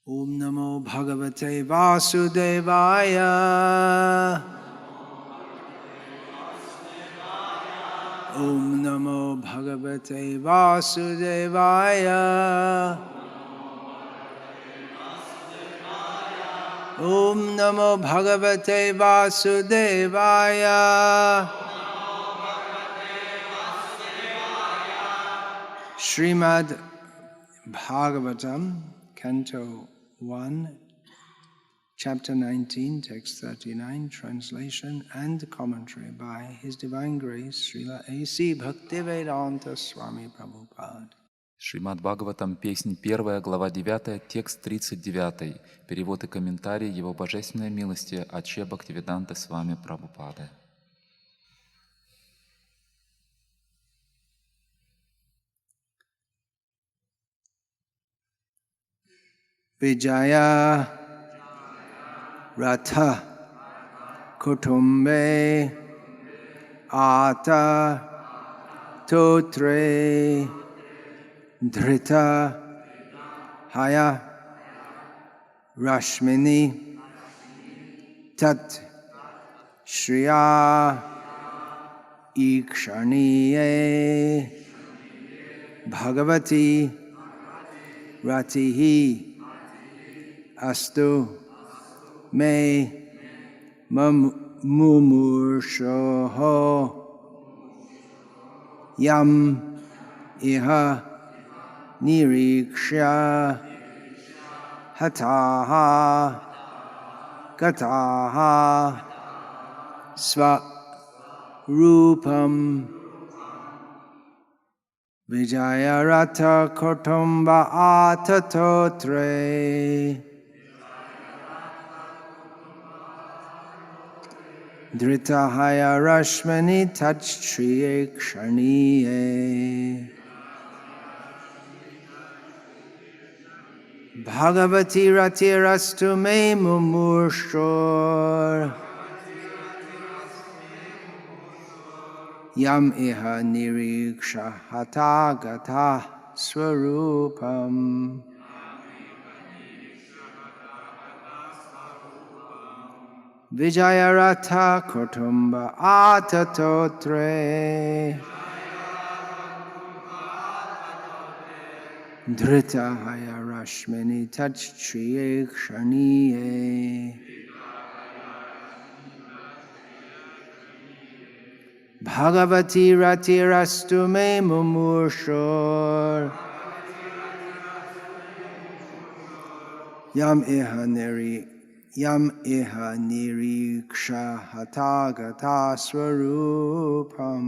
Om Namo Bhagavate Vasudevaya. Om Namo Bhagavate Vasudevaya. Om Namo Bhagavate Vasudevaya. Shrimad-Bhagavatam, Canto 1, Chapter 19, Text 39, Translation and Commentary by His Divine Grace, Srila A.C. Bhakti Vikasha Swami Prabhupada. Шримад-Бхагаватам, песнь 1, глава 9, текст 39, перевод и комментарий Его Божественной милости Аче Бхактивиданты Свами Прабхупады. Vijaya Ratha Kutumbe Ata Totre Dhrita Haya Rashmini Tat Shriya Ikshaniye Bhagavati Ratihi Astu Me Mumurshoho Yam Iha Niriksha Hataha Gataha Swarupam Vijayarata Kutumba Atatotre Dritahaya Rashmani Tachtriye Kshaniye Bhagavati Ratirastu Me Mumurshor Yam Iha Niriksha Hata Gata Swarupam Vijayarata Kutumba Atatotre Dritahaya Rashmani Tachtriye Kshaniye Bhagavati Ratirastu Me Mumurshor Yam Iha Niriksha Hatagata Swarupam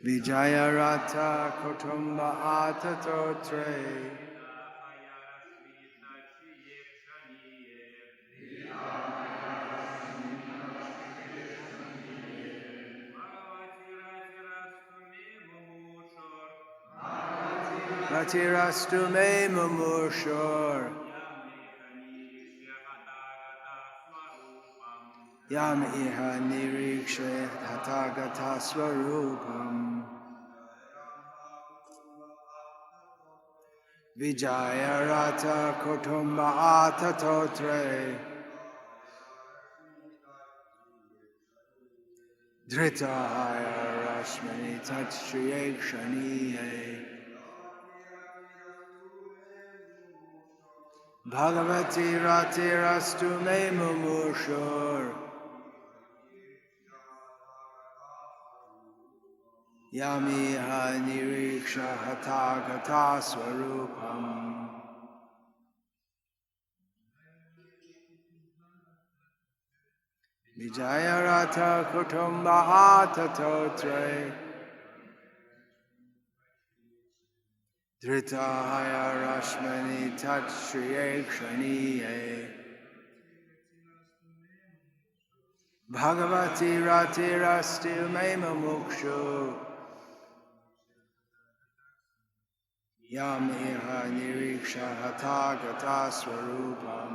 Vijayarata Kutumba Atatotre Ratirastu Me Mumurshor Yam Iha Niriksha Hatagata Swarupam Vijayarata Kutumba Atatotre Dritahaya Rashmani Tachtriye Kshaniye Bhagavati Ratirastu Me Mumurshor Yamiha Niriksha Hatagata Swarupam Vijayarata Kutumba Atatotre Dritahaya Rashmani Tachtriye Kshaniye Bhagavati Ratirastu Me Mumukshu Yam Iha Niriksha Hatagata Swarupam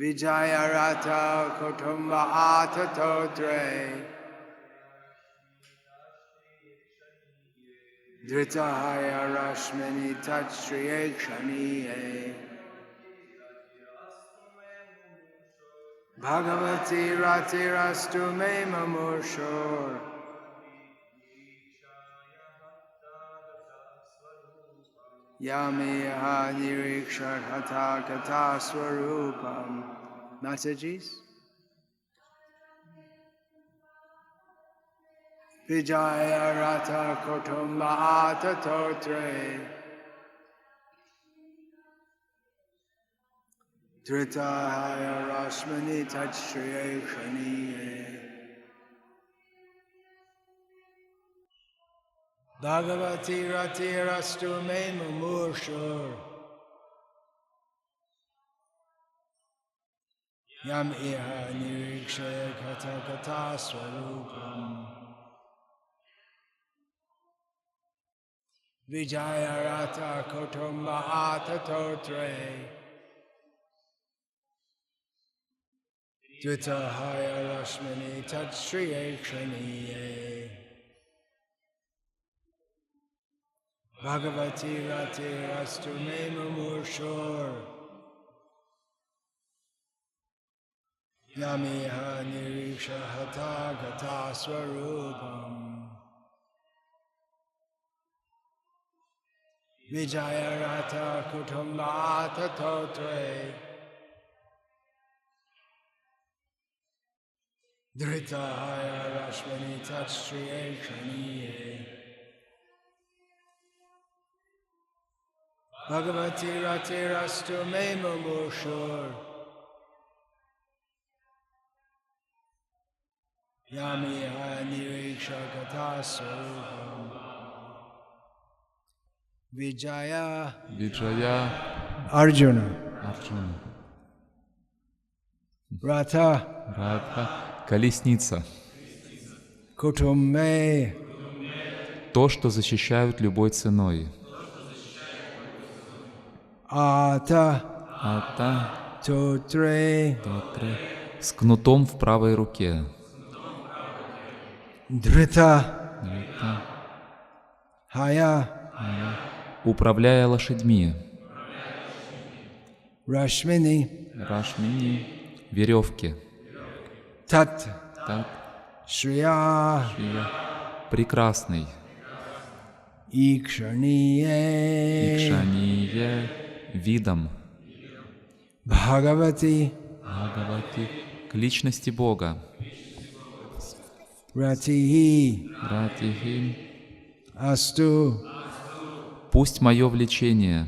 Vijayarata Kutumba Atatotre Dritahaya Rashmani Tatstriye Kshaniye Bhagavati Ratirastu Me Mamushur Yamiha Nirikshar Hatha Katha Swarupam. Messages? Vijaya Rata Kutumba Atatotre Dritahaya Rashmani Tatstriye Kshaniye Bhagavati Ratirastu Me Mumurshur Yam Iha Nirikshaya Kata Kata Swarupam Vijaya Rata Kutumba Atatotre Dritahaya Rashmani Tatstriye Kshaniye Bhagavati Ratirastu Me Mumurshur Yamiha Niriksha Hatha Gata Swarupam Vijaya Rata Kutumba Atatotre Dritahaya Rashmani Tatstriye Kshaniye Bhagavati Ratirastu Me Mumurshur Yamiha Niriksha Gata Swarupam Vijaya Arjuna Рата, колесница. Kutume То, что защищают любой ценой. Ата Тотре С кнутом в правой руке. Дрита Хая Управляя лошадьми. Рашмини Веревки. Тат Так. Шрия Прекрасный. Икшание Видом. Бхагавати К личности Бога. Ратихи Асту Пусть мое влечение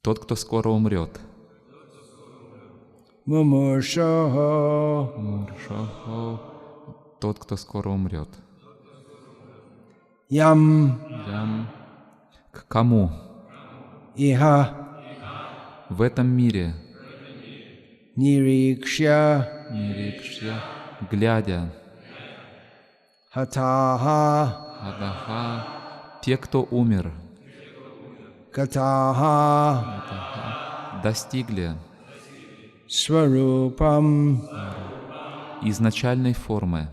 тот, кто скоро умрет. Мумуршохо Тот, кто скоро умрет. Ям К кому? Иха В этом мире, Нирикшя глядя, Хатаха те, кто умер, Катаха достигли Сварупам. изначальной формы.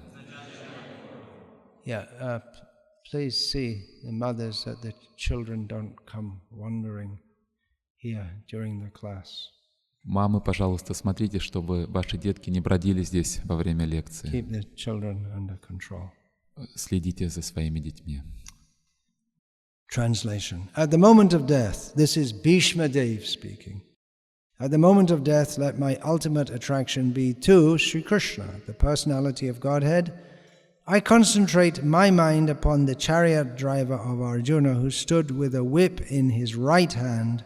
Please see the mothers that the children don't come wandering here during the class. Мамы, пожалуйста, смотрите, чтобы ваши детки не бродили здесь во время лекции. Keep the children under control. Следите за своими детьми. Translation. At the moment of death, this is Bhishma Dev speaking. At the moment of death, let my ultimate attraction be to Sri Krishna, the personality of Godhead. I concentrate my mind upon the chariot driver of Arjuna, who stood with a whip in his right hand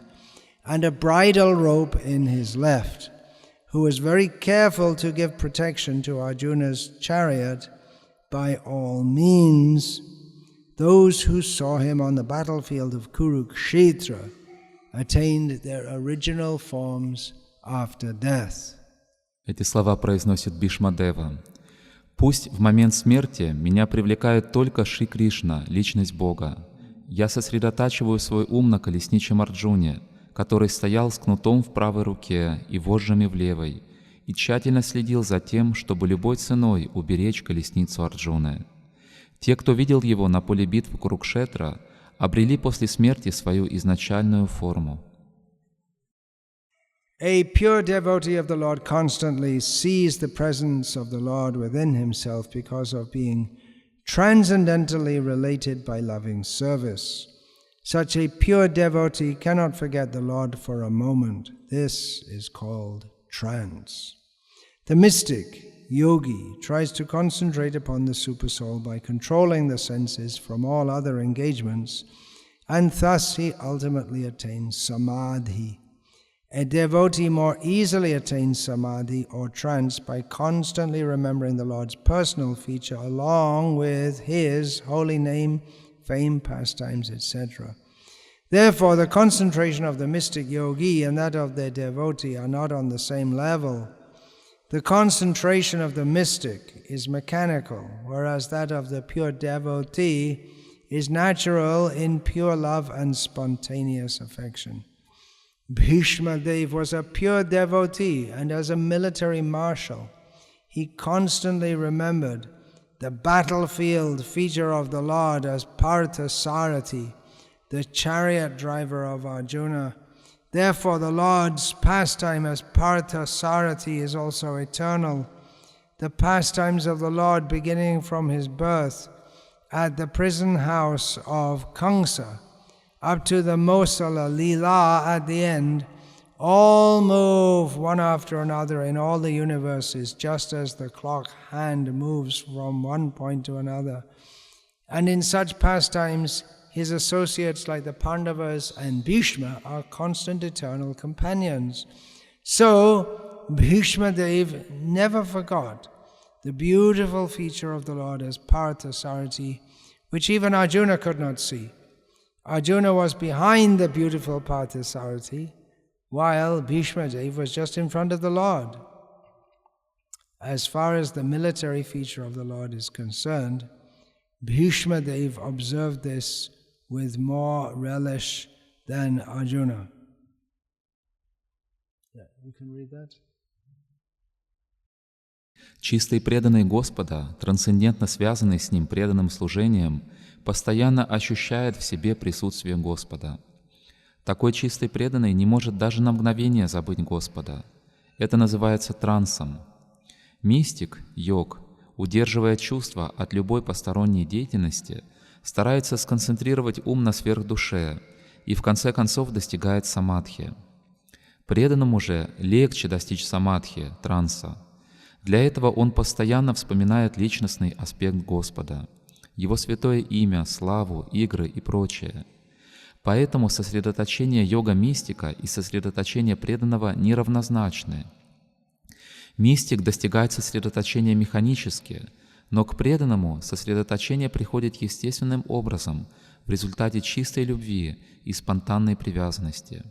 and a bridle rope in his left, who was very careful to give protection to Arjuna's chariot by all means. Those who saw him on the battlefield of Kurukshetra attained their original forms after death. Эти слова произносит Бхишмадева. «Пусть в момент смерти меня привлекает только Шри Кришна, личность Бога. я сосредотачиваю свой ум на колесничем Арджуне, который стоял с кнутом в правой руке и вожжами в левой, и тщательно следил за тем, чтобы любой ценой уберечь колесницу Арджуны. Те, кто видел его на поле битвы Курукшетра, обрели после смерти свою изначальную форму. A pure devotee of the Lord constantly sees the presence of the Lord within himself because of being transcendentally related by loving service. Such a pure devotee cannot forget the Lord for a moment. This is called trance. The mystic, yogi, tries to concentrate upon the Supersoul by controlling the senses from all other engagements, and thus he ultimately attains samadhi. A devotee more easily attains samadhi or trance by constantly remembering the Lord's personal feature along with His holy name, fame, pastimes, etc. Therefore, the concentration of the mystic yogi and that of the devotee are not on the same level. The concentration of the mystic is mechanical, whereas that of the pure devotee is natural in pure love and spontaneous affection. Bhishma Dev was a pure devotee, and as a military marshal, he constantly remembered the battlefield feature of the Lord as Partha Sarati, the chariot driver of Arjuna. Therefore, the Lord's pastime as Partha Sarati is also eternal. The pastimes of the Lord beginning from his birth at the prison house of Kamsa up to the Mosala Leela at the end, all move one after another in all the universes, just as the clock hand moves from one point to another. And in such pastimes, his associates like the Pandavas and Bhishma are constant eternal companions. So, Bhishma Dev never forgot the beautiful feature of the Lord as Partha Sarati, which even Arjuna could not see. Arjuna was behind the beautiful Partha Sarati, while Bhishma Dev was just in front of the Lord. As far as the military feature of the Lord is concerned, Bhishma Dev observed this with more relish than Arjuna. Yeah, you can read that. Чистый преданный Господа, трансцендентно связанный с Ним преданным служением, постоянно ощущает в себе присутствие Господа. Такой чистый преданный не может даже на мгновение забыть Господа. Это называется трансом. Мистик, йог, удерживая чувства от любой посторонней деятельности, старается сконцентрировать ум на сверхдуше и в конце концов достигает самадхи. Преданному же легче достичь самадхи, транса. Для этого он постоянно вспоминает личностный аспект Господа, Его святое имя, славу, игры и прочее. Поэтому сосредоточение йога-мистика и сосредоточение преданного неравнозначны. Мистик достигает сосредоточения механически, но к преданному сосредоточение приходит естественным образом в результате чистой любви и спонтанной привязанности.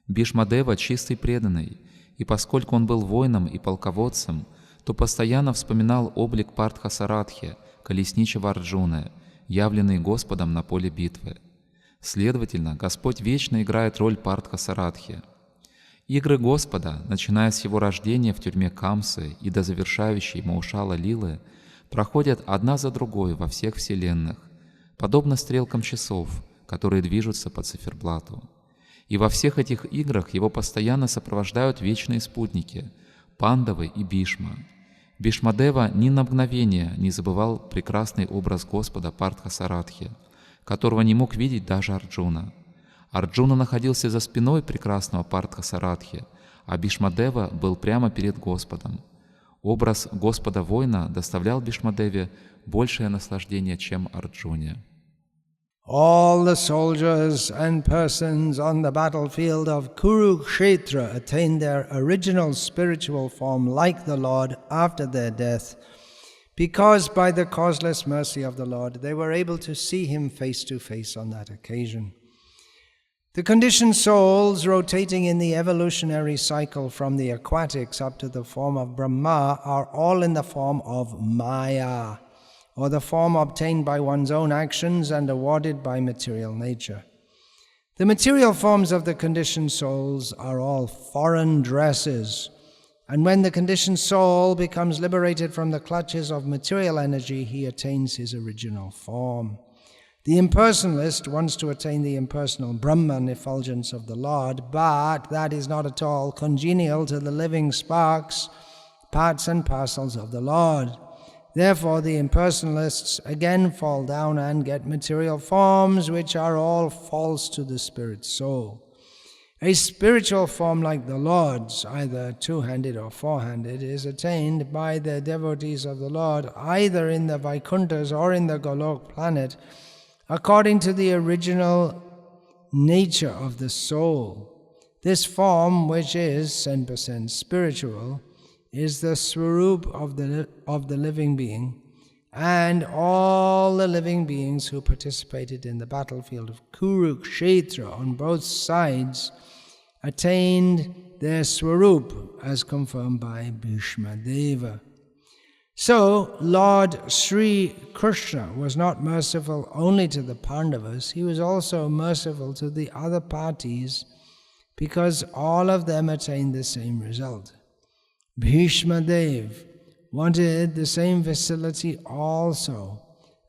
Бхишмадева чистый преданный, и поскольку он был воином и полководцем, то постоянно вспоминал облик Партха-Саратхи, колесничего Арджуны, явленный Господом на поле битвы. Следовательно, Господь вечно играет роль Партха-Саратхи. Игры Господа, начиная с Его рождения в тюрьме Камсы и до завершающей Маушала Лилы, проходят одна за другой во всех вселенных, подобно стрелкам часов, которые движутся по циферблату. И во всех этих играх Его постоянно сопровождают вечные спутники — Пандавы и Бхишма. Бхишмадева ни на мгновение не забывал прекрасный образ Господа Партха-Саратхи, которого не мог видеть даже Арджуна. Арджуна находился за спиной прекрасного Партха-Саратхи, а Бхишмадева был прямо перед Господом. Образ Господа-воина доставлял Бхишмадеве большее наслаждение, чем Арджуне. All the soldiers and persons on the battlefield of Kurukshetra attained their original spiritual form like the Lord after their death, because by the causeless mercy of the Lord they were able to see Him face to face on that occasion. The conditioned souls rotating in the evolutionary cycle from the aquatics up to the form of Brahma are all in the form of Maya, or the form obtained by one's own actions and awarded by material nature. The material forms of the conditioned souls are all foreign dresses, and when the conditioned soul becomes liberated from the clutches of material energy, he attains his original form. The impersonalist wants to attain the impersonal Brahman effulgence of the Lord, but that is not at all congenial to the living sparks, parts and parcels of the Lord. Therefore, the impersonalists again fall down and get material forms, which are all false to the spirit soul. A spiritual form like the Lord's, either two-handed or four-handed, is attained by the devotees of the Lord, either in the Vaikunthas or in the Golok planet, according to the original nature of the soul. This form, which is 10% spiritual, is the swarup of the living being, and all the living beings who participated in the battlefield of Kurukshetra on both sides attained their swarup, as confirmed by Bhishma Deva. So, Lord Sri Krishna was not merciful only to the Pandavas, he was also merciful to the other parties, because all of them attained the same result. Bhishma Deva wanted the same facility also,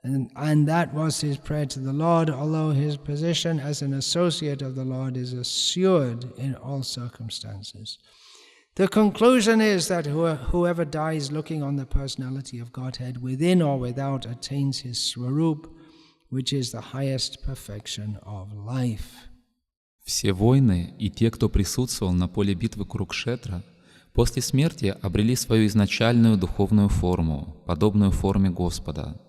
and that was his prayer to the Lord, although his position as an associate of the Lord is assured in all circumstances. The conclusion is that whoever dies looking on the personality of Godhead within or without attains his swarup, which is the highest perfection of life. Все воины и те, кто присутствовал на поле битвы Курукшетра, после смерти обрели свою изначальную духовную форму, подобную форме Господа,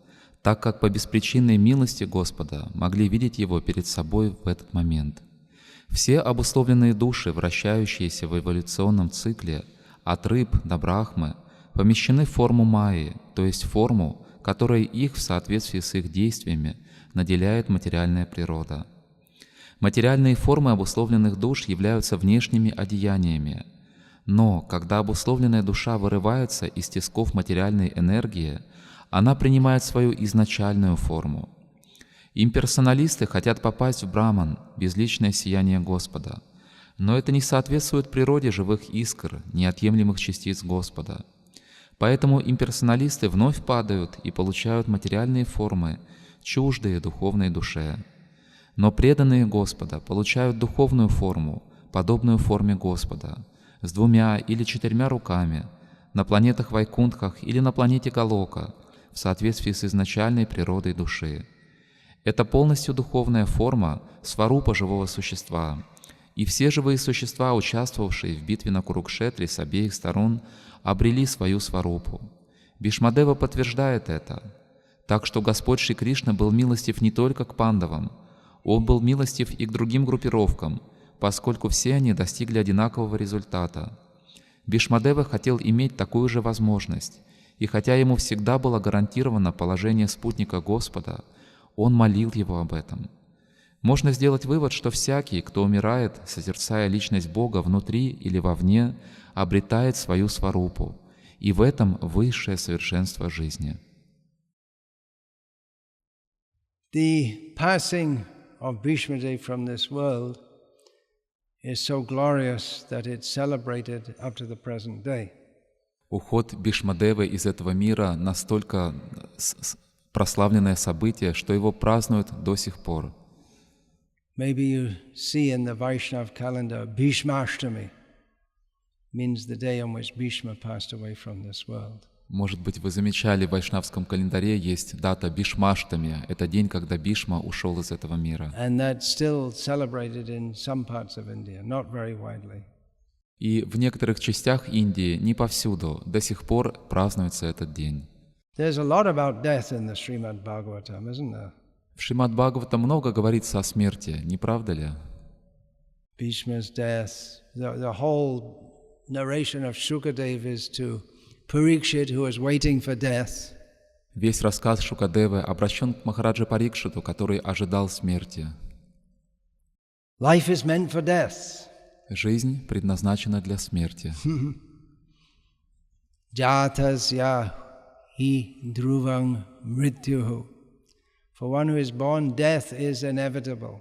так как по беспричинной милости Господа могли видеть Его перед собой в этот момент. Все обусловленные души, вращающиеся в эволюционном цикле от рыб до брахмы, помещены в форму майи, то есть форму, которой их в соответствии с их действиями наделяет материальная природа. Материальные формы обусловленных душ являются внешними одеяниями, но когда обусловленная душа вырывается из тисков материальной энергии, она принимает свою изначальную форму. Имперсоналисты хотят попасть в Браман, безличное сияние Господа, но это не соответствует природе живых искр, неотъемлемых частиц Господа. Поэтому имперсоналисты вновь падают и получают материальные формы, чуждые духовной душе. Но преданные Господа получают духовную форму, подобную форме Господа, с 2 или 4 руками, на планетах Вайкунтхах или на планете Галока, в соответствии с изначальной природой души. Это полностью духовная форма сварупа живого существа, и все живые существа, участвовавшие в битве на Курукшетре с обеих сторон, обрели свою сварупу. Бхишмадева подтверждает это. Так что Господь Шри Кришна был милостив не только к пандавам, Он был милостив и к другим группировкам, поскольку все они достигли одинакового результата. Бхишмадева хотел иметь такую же возможность, и хотя ему всегда было гарантировано положение спутника Господа, он молил его об этом. Можно сделать вывод, что всякий, кто умирает, созерцая личность Бога внутри или вовне, обретает свою сварупу, и в этом высшее совершенство жизни. The passing of Bhishma Dev from this world is so glorious that it's celebrated up to the present day. Уход Бхишмадевы из этого мира настолько прославленное событие, что его празднуют до сих пор. Maybe you see in the Vaishnav calendar, Bhishmashtami means the day on which Bhishma passed away from this world. Может быть, вы замечали, в вайшнавском календаре есть дата Бхишмаштами. Это день, когда Бхишма ушел из этого мира. And that's still celebrated in some parts of India, not very widely. И в некоторых частях Индии, не повсюду, до сих пор празднуется этот день. There's a lot about death in the Shrimad-Bhagavatam, isn't there? В Шримад-Бхагаватам много говорится о смерти, не правда ли? Bhishma's death, the whole narration of Shukadeva is to Parikshit, who is waiting for death. Весь рассказ Шукадевы обращен к Махараджа Парикшиту, который ожидал смерти. Life is meant for death. Жизнь предназначена для смерти. Jatasya hi dhruvang mrityuhu. For one who is born, death is inevitable.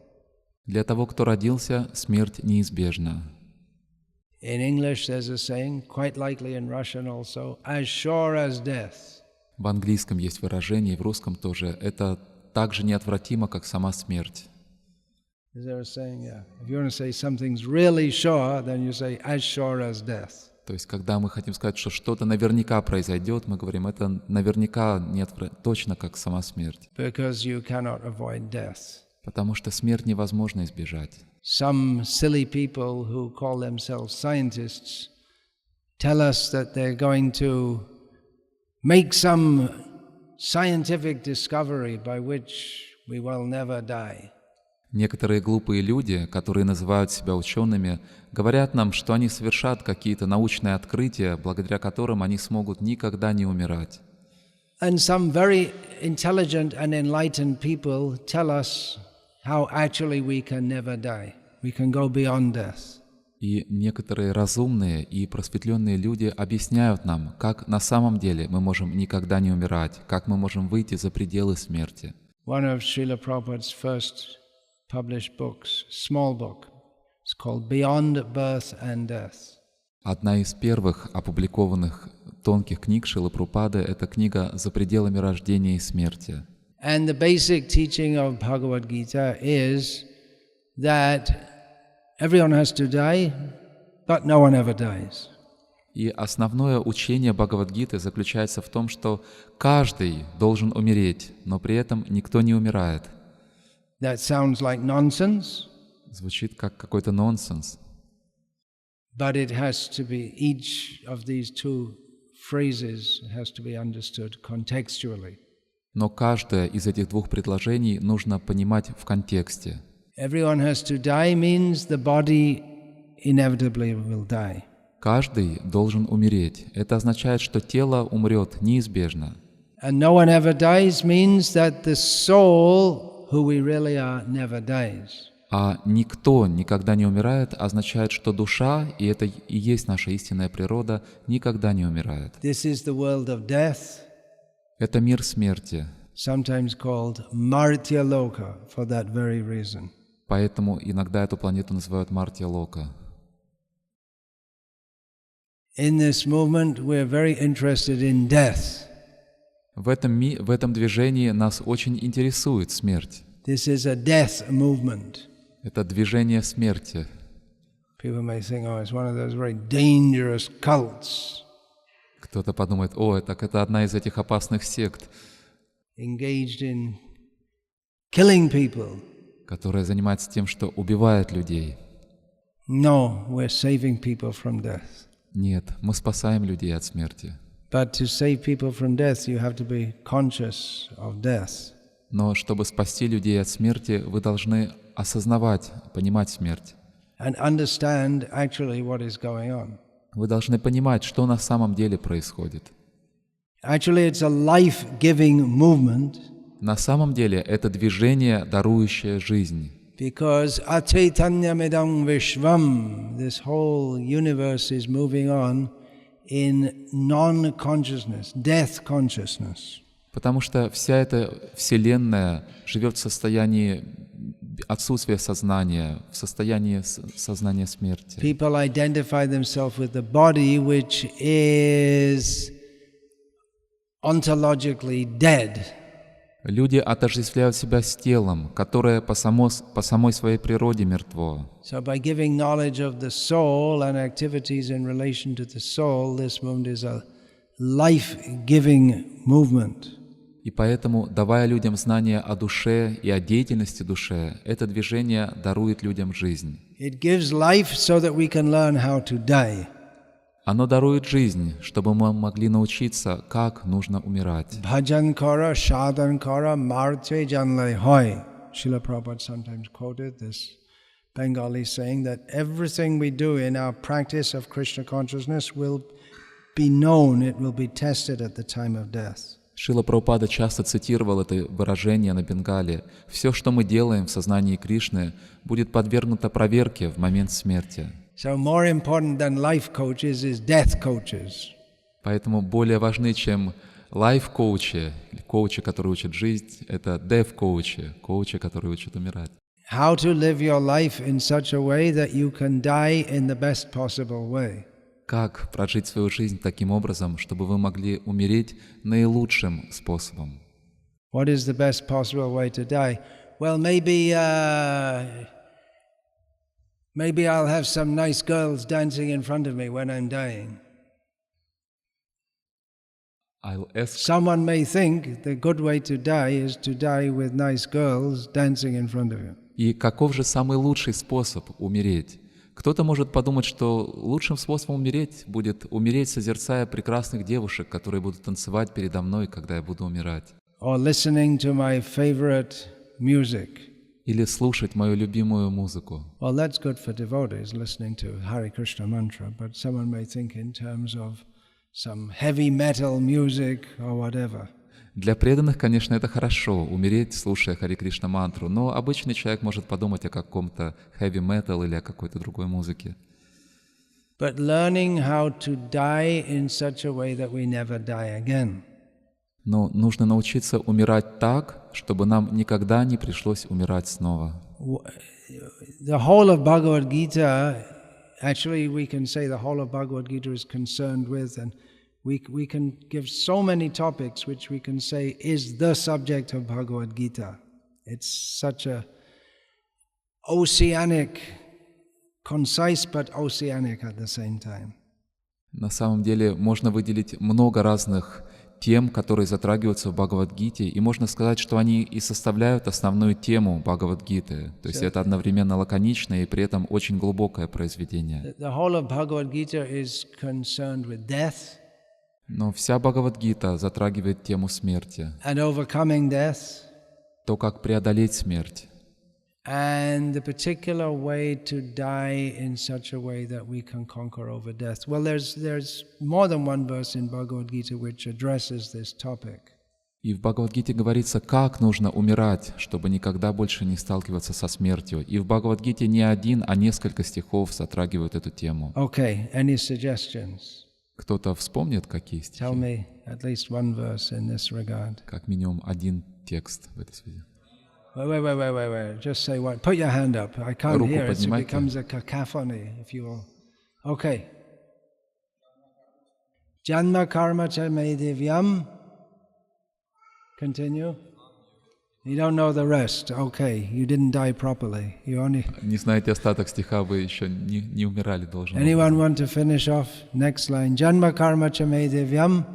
Для того, кто родился, смерть неизбежна. In English there's a saying, quite likely in Russian also, as sure as death. В английском есть выражение, и в русском тоже. Это так же неотвратимо, как сама смерть. Is there a saying? Yeah. If you want to say something's really sure, then you say as sure as death. То есть, когда мы хотим сказать, что что-то наверняка произойдет, мы говорим, это наверняка точно, как сама смерть. Because you cannot avoid death. Потому что смерть невозможно избежать. Some silly people who call themselves scientists tell us that they're going to make some scientific discovery by which we will never die. Некоторые глупые люди, которые называют себя учеными, говорят нам, что они совершат какие-то научные открытия, благодаря которым они смогут никогда не умирать. And some very intelligent and enlightened people tell us how actually we can never die. We can go beyond death. И некоторые разумные и просветленные люди объясняют нам, как на самом деле мы можем никогда не умирать, как мы можем выйти за пределы смерти. One of Srila Prabhupada's first published books, small book, it's called Beyond Birth and Death. Одна из первых опубликованных тонких книг Шрилы Прабхупады — это книга «За пределами рождения и смерти». And the basic teaching of Bhagavad Gita is that everyone has to die, but no one ever dies. И основное учение Бхагавад-гиты заключается в том, что каждый должен умереть, но при этом никто не умирает. That sounds like nonsense. Звучит как какой-то нонсенс. But it has to be, each of these two phrases has to be understood contextually. Но каждое из этих двух предложений нужно понимать в контексте. Everyone has to die means the body inevitably will die. Каждый должен умереть. Это означает, что тело умрет неизбежно. And no one ever dies means that the soul, who we really are, never dies. А никто никогда не умирает означает, что душа, и это и есть наша истинная природа, никогда не умирает. This is the world of death. Это мир смерти. Sometimes called Martya Loka for that very reason. Поэтому иногда эту планету называют Мартья Лока. In this movement we're very interested in death. В этом движении нас очень интересует смерть. This is a death movement. Это движение смерти. People may think, oh, it's one of those very dangerous cults. Кто-то подумает, так это одна из этих опасных сект, Engaged in killing people. которая занимается тем, что убивает людей. No, we're saving people from death. Нет, мы спасаем людей от смерти. But to save people from death, you have to be conscious of death. Но чтобы спасти людей от смерти, вы должны осознавать, понимать смерть. And understand actually what is going on. Вы должны понимать, что на самом деле происходит. Actually, it's a life-giving movement. На самом деле это движение, дарующее жизнь. Because achaitanyamidam vishvam, this whole universe is moving on in non-consciousness, death consciousness. Потому что вся эта Вселенная живет в состоянии отсутствия сознания, в состоянии сознания смерти. People identify themselves with the body which is ontologically dead. Люди отождествляют себя с телом, которое по самой своей природе мертво. So by giving knowledge of the soul and activities in relation to the soul, this movement is a life-giving movement. И поэтому, давая людям знания о душе и о деятельности душе, это движение дарует людям жизнь. It gives life so that we can learn how to die. Оно дарует жизнь, чтобы мы могли научиться, как нужно умирать. Bhajan kara, sadhan kara, marte janle hoy. Srila Prabhupada sometimes quoted this Bengali saying that everything we do in our practice of Krishna consciousness will be known, it will be tested at the time of death. Шрила Прабхупада часто цитировал это выражение на бенгале. «Все, что мы делаем в сознании Кришны, будет подвергнуто проверке в момент смерти». So more important than life coaches is death coaches. Поэтому более важны, чем лайф-коучи, или коучи, которые учат жизнь, это дев-коучи, коучи, которые учат умирать. How to live your life in such a way that you can die in the best possible way. Как прожить свою жизнь таким образом, чтобы вы могли умереть наилучшим способом? What is the best possible way to die? Well, maybe I'll have some nice girls dancing in front of me when I'm dying. I'll ask. Someone may think the good way to die is to die with nice girls dancing in front of you. И каков же самый лучший способ умереть? Кто-то может подумать, что лучшим способом умереть будет умереть, созерцая прекрасных девушек, которые будут танцевать передо мной, когда я буду умирать. Or listening to my favorite music. Или слушать мою любимую музыку. Well, that's good for devotees, listening to Hare Krishna mantra, but someone may think in terms of some heavy metal music or whatever. Для преданных, конечно, это хорошо, умереть, слушая Харе Кришна мантру, но обычный человек может подумать о каком-то heavy metal или о какой-то другой музыке. But learning how to die in such a way that we never die again. Но нужно научиться умирать так, чтобы нам никогда не пришлось умирать снова. The whole of Bhagavad Gita, actually we can say the whole of Bhagavad Gita is concerned with, and we can give so many topics which we can say is the subject of Bhagavad Gita. It's such a oceanic, concise but oceanic at the same time. На самом деле можно выделить много разных тем, которые затрагиваются в Бхагавад-гите, и можно сказать, что они и составляют основную тему Бхагавад-гиты. То есть это одновременно лаконичное и при этом очень глубокое произведение. The whole of Bhagavad Gita is concerned with death. Но вся Бхагавад-гита затрагивает тему смерти, And overcoming death. то, как преодолеть смерть. And the particular way to die in such a way that we can conquer over death. Well, there's more than one verse in Bhagavad Gita which addresses this topic. И в Бхагавад-гите говорится, как нужно умирать, чтобы никогда больше не сталкиваться со смертью. И в Бхагавад-гите не один, а несколько стихов затрагивают эту тему. Okay, any suggestions? Кто-то вспомнит, какие стихи? Tell me at least one verse in this regard. Как минимум один текст в этой связи. Wait. Just say what. Put your hand up. I can't Руку hear it. It поднимайте. becomes a cacophony if you will. Okay. Janma karma cha me divyam. Continue. You don't know the rest. Okay. You didn't die properly. You only... Не знаете остаток стиха, вы еще не умирали, должен. Anyone want to finish off? Next line. Janma karma cha me divyam.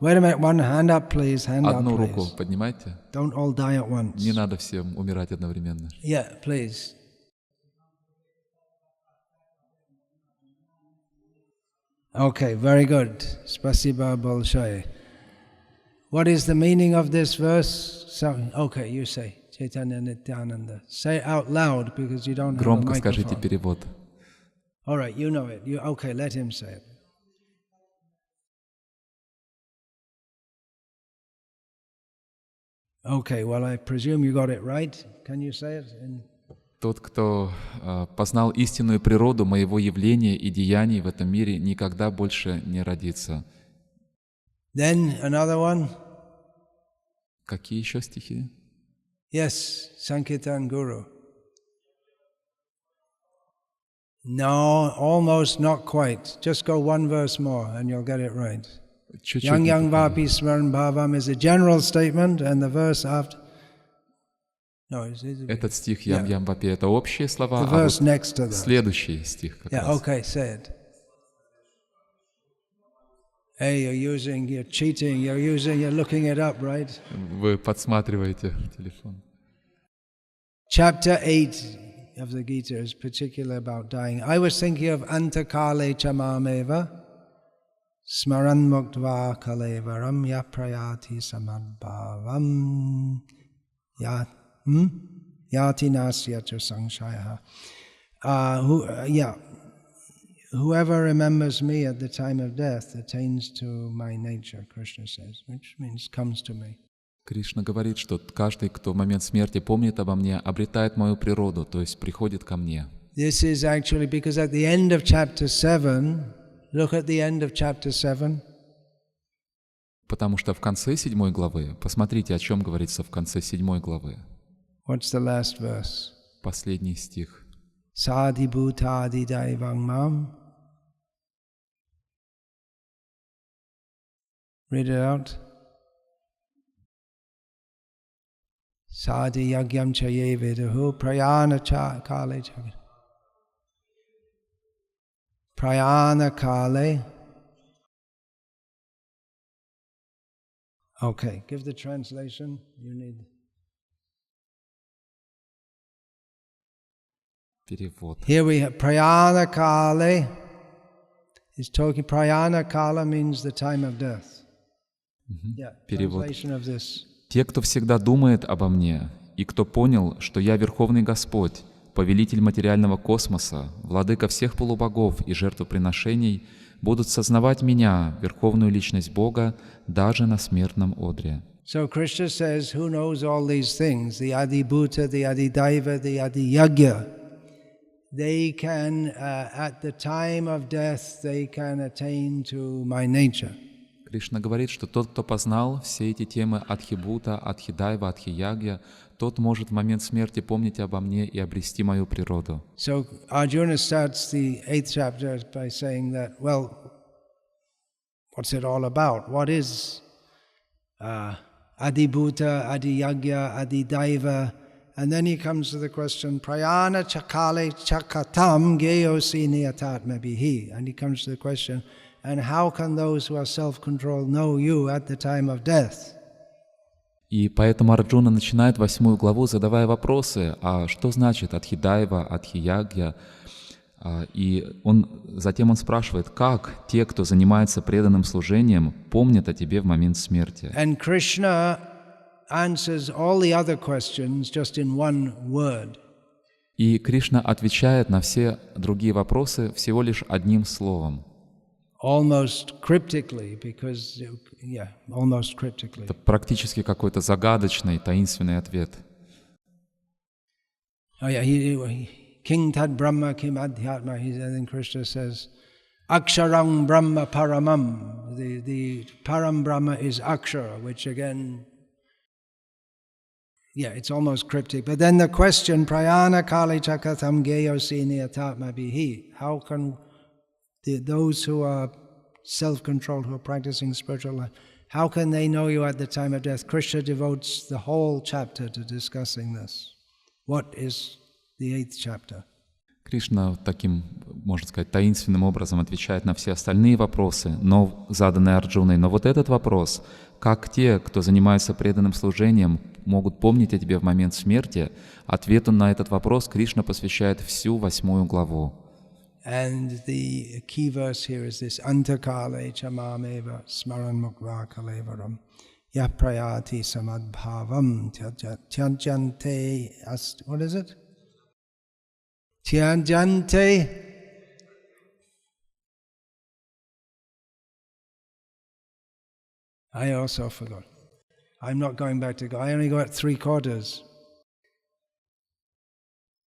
Wait a minute, one hand up, please. Hand up, Одну руку please. поднимайте. Don't all die at once. Не надо всем умирать одновременно. Yeah, please. Okay, very good. Spasiba большое. What is the meaning of this verse? Okay, you say. Chaitanya Nityananda. Say it out loud because you don't have a Громко microphone. скажите перевод. All right, you know it. Okay, let him say it. Okay, well, I presume you got it right. Can you say it? Тот, кто познал истинную природу моего явления и деяний в этом мире, никогда больше не родится. Then another one. Какие еще стихи? Yes, Sankirtan Guru. No, almost not quite. Just go one verse more and you'll get it right. Чуть-чуть Yang не Yang попали. Vapi Smaran Bhavam is a general statement, and the verse after. No, Этот стих Ям Вапи — это общие слова, the а verse вот next to that. следующий стих как Yeah, раз. okay, say it. Hey, you're cheating, you're looking it up, right? Вы подсматриваете телефон. Chapter 8 of the Gita is particular about dying. I was thinking of Antakale Chamameva. Smaran Muktva Kalevaram Yaprayati Samadbhavam Yati Nasyatra Sangshaya. Whoever remembers me at the time of death attains to my nature, Krishna says, which means comes to me. Кришна говорит, что каждый, кто в момент смерти помнит обо мне, обретает мою природу, то есть приходит ко мне. This is actually because at the end of chapter 7, look at the end of chapter 7. Потому что в конце 7 главы, посмотрите, о чем говорится в конце 7 главы. What's the last verse? Последний стих. Sadi bhutadi daivang mam. Read it out. Sadi yagyam chaye vedahu prayana kale chagat. Prayana kale. Okay, give the translation. You need. Перевод. Here we have prayana kale. He's talking. Prayana kala means the time of death. Yeah. Перевод. Translation of this. «Те, кто всегда думает обо мне, и кто понял, что я Верховный Господь, повелитель материального космоса, владыка всех полубогов и жертвоприношений, будут сознавать меня, Верховную Личность Бога, даже на смертном одре». So Krishna says, who knows all these things, the Adi Bhuta, the Adi Daiva, the Adi Yagya, they can, at the time of death, they can attain to my nature. Кришна говорит, что тот, кто познал все эти темы Адхибута, Адхидайва, Адхиягья, тот может в момент смерти помнить обо мне и обрести мою природу. So Arjuna starts the 8th chapter by saying that, well, what's it all about? What is Adibhuta, Adiyagya, Adidaiva? And then he comes to the question, Prayana chakale chakatam geyosi niyatatma bihi. And he comes to the question, and how can those who are self-controlled know you at the time of death? И поэтому Арджуна начинает 8 главу, задавая вопросы, а что значит Адхидайва, Адхиягья? И затем он спрашивает, как те, кто занимается преданным служением, помнят о тебе в момент смерти. And Krishna answers all the other questions just in one word. И Кришна отвечает на все другие вопросы всего лишь одним словом. Almost cryptically, because, yeah, almost cryptically. Это практически какой-то загадочный, таинственный ответ. Oh yeah, King Tad Brahma Kim Adhyatma, then Krishna says, Aksharang Brahma Paramam. The Param Brahma is Akshara, which again, yeah, it's almost cryptic. But then the question, Prayana Kali Chakatam Geyo Sini Atatma Bihi. How can those who are self-controlled, who are practicing spiritual life, how can they know you at the time of death? Krishna devotes the whole chapter to discussing this. What is the 8th chapter? Кришна таким, можно сказать, таинственным образом отвечает на все остальные вопросы, но заданные Арджуной. Но вот этот вопрос, как те, кто занимается преданным служением, могут помнить о тебе в момент смерти, ответу на этот вопрос Кришна посвящает всю 8 главу. And the key verse here is this, Antakale chamameva smaran mukva kalevaram yaprayati samadbhavam tyajante what is it? Tyajante I also forgot. I'm not going back to go. I only got 3/4.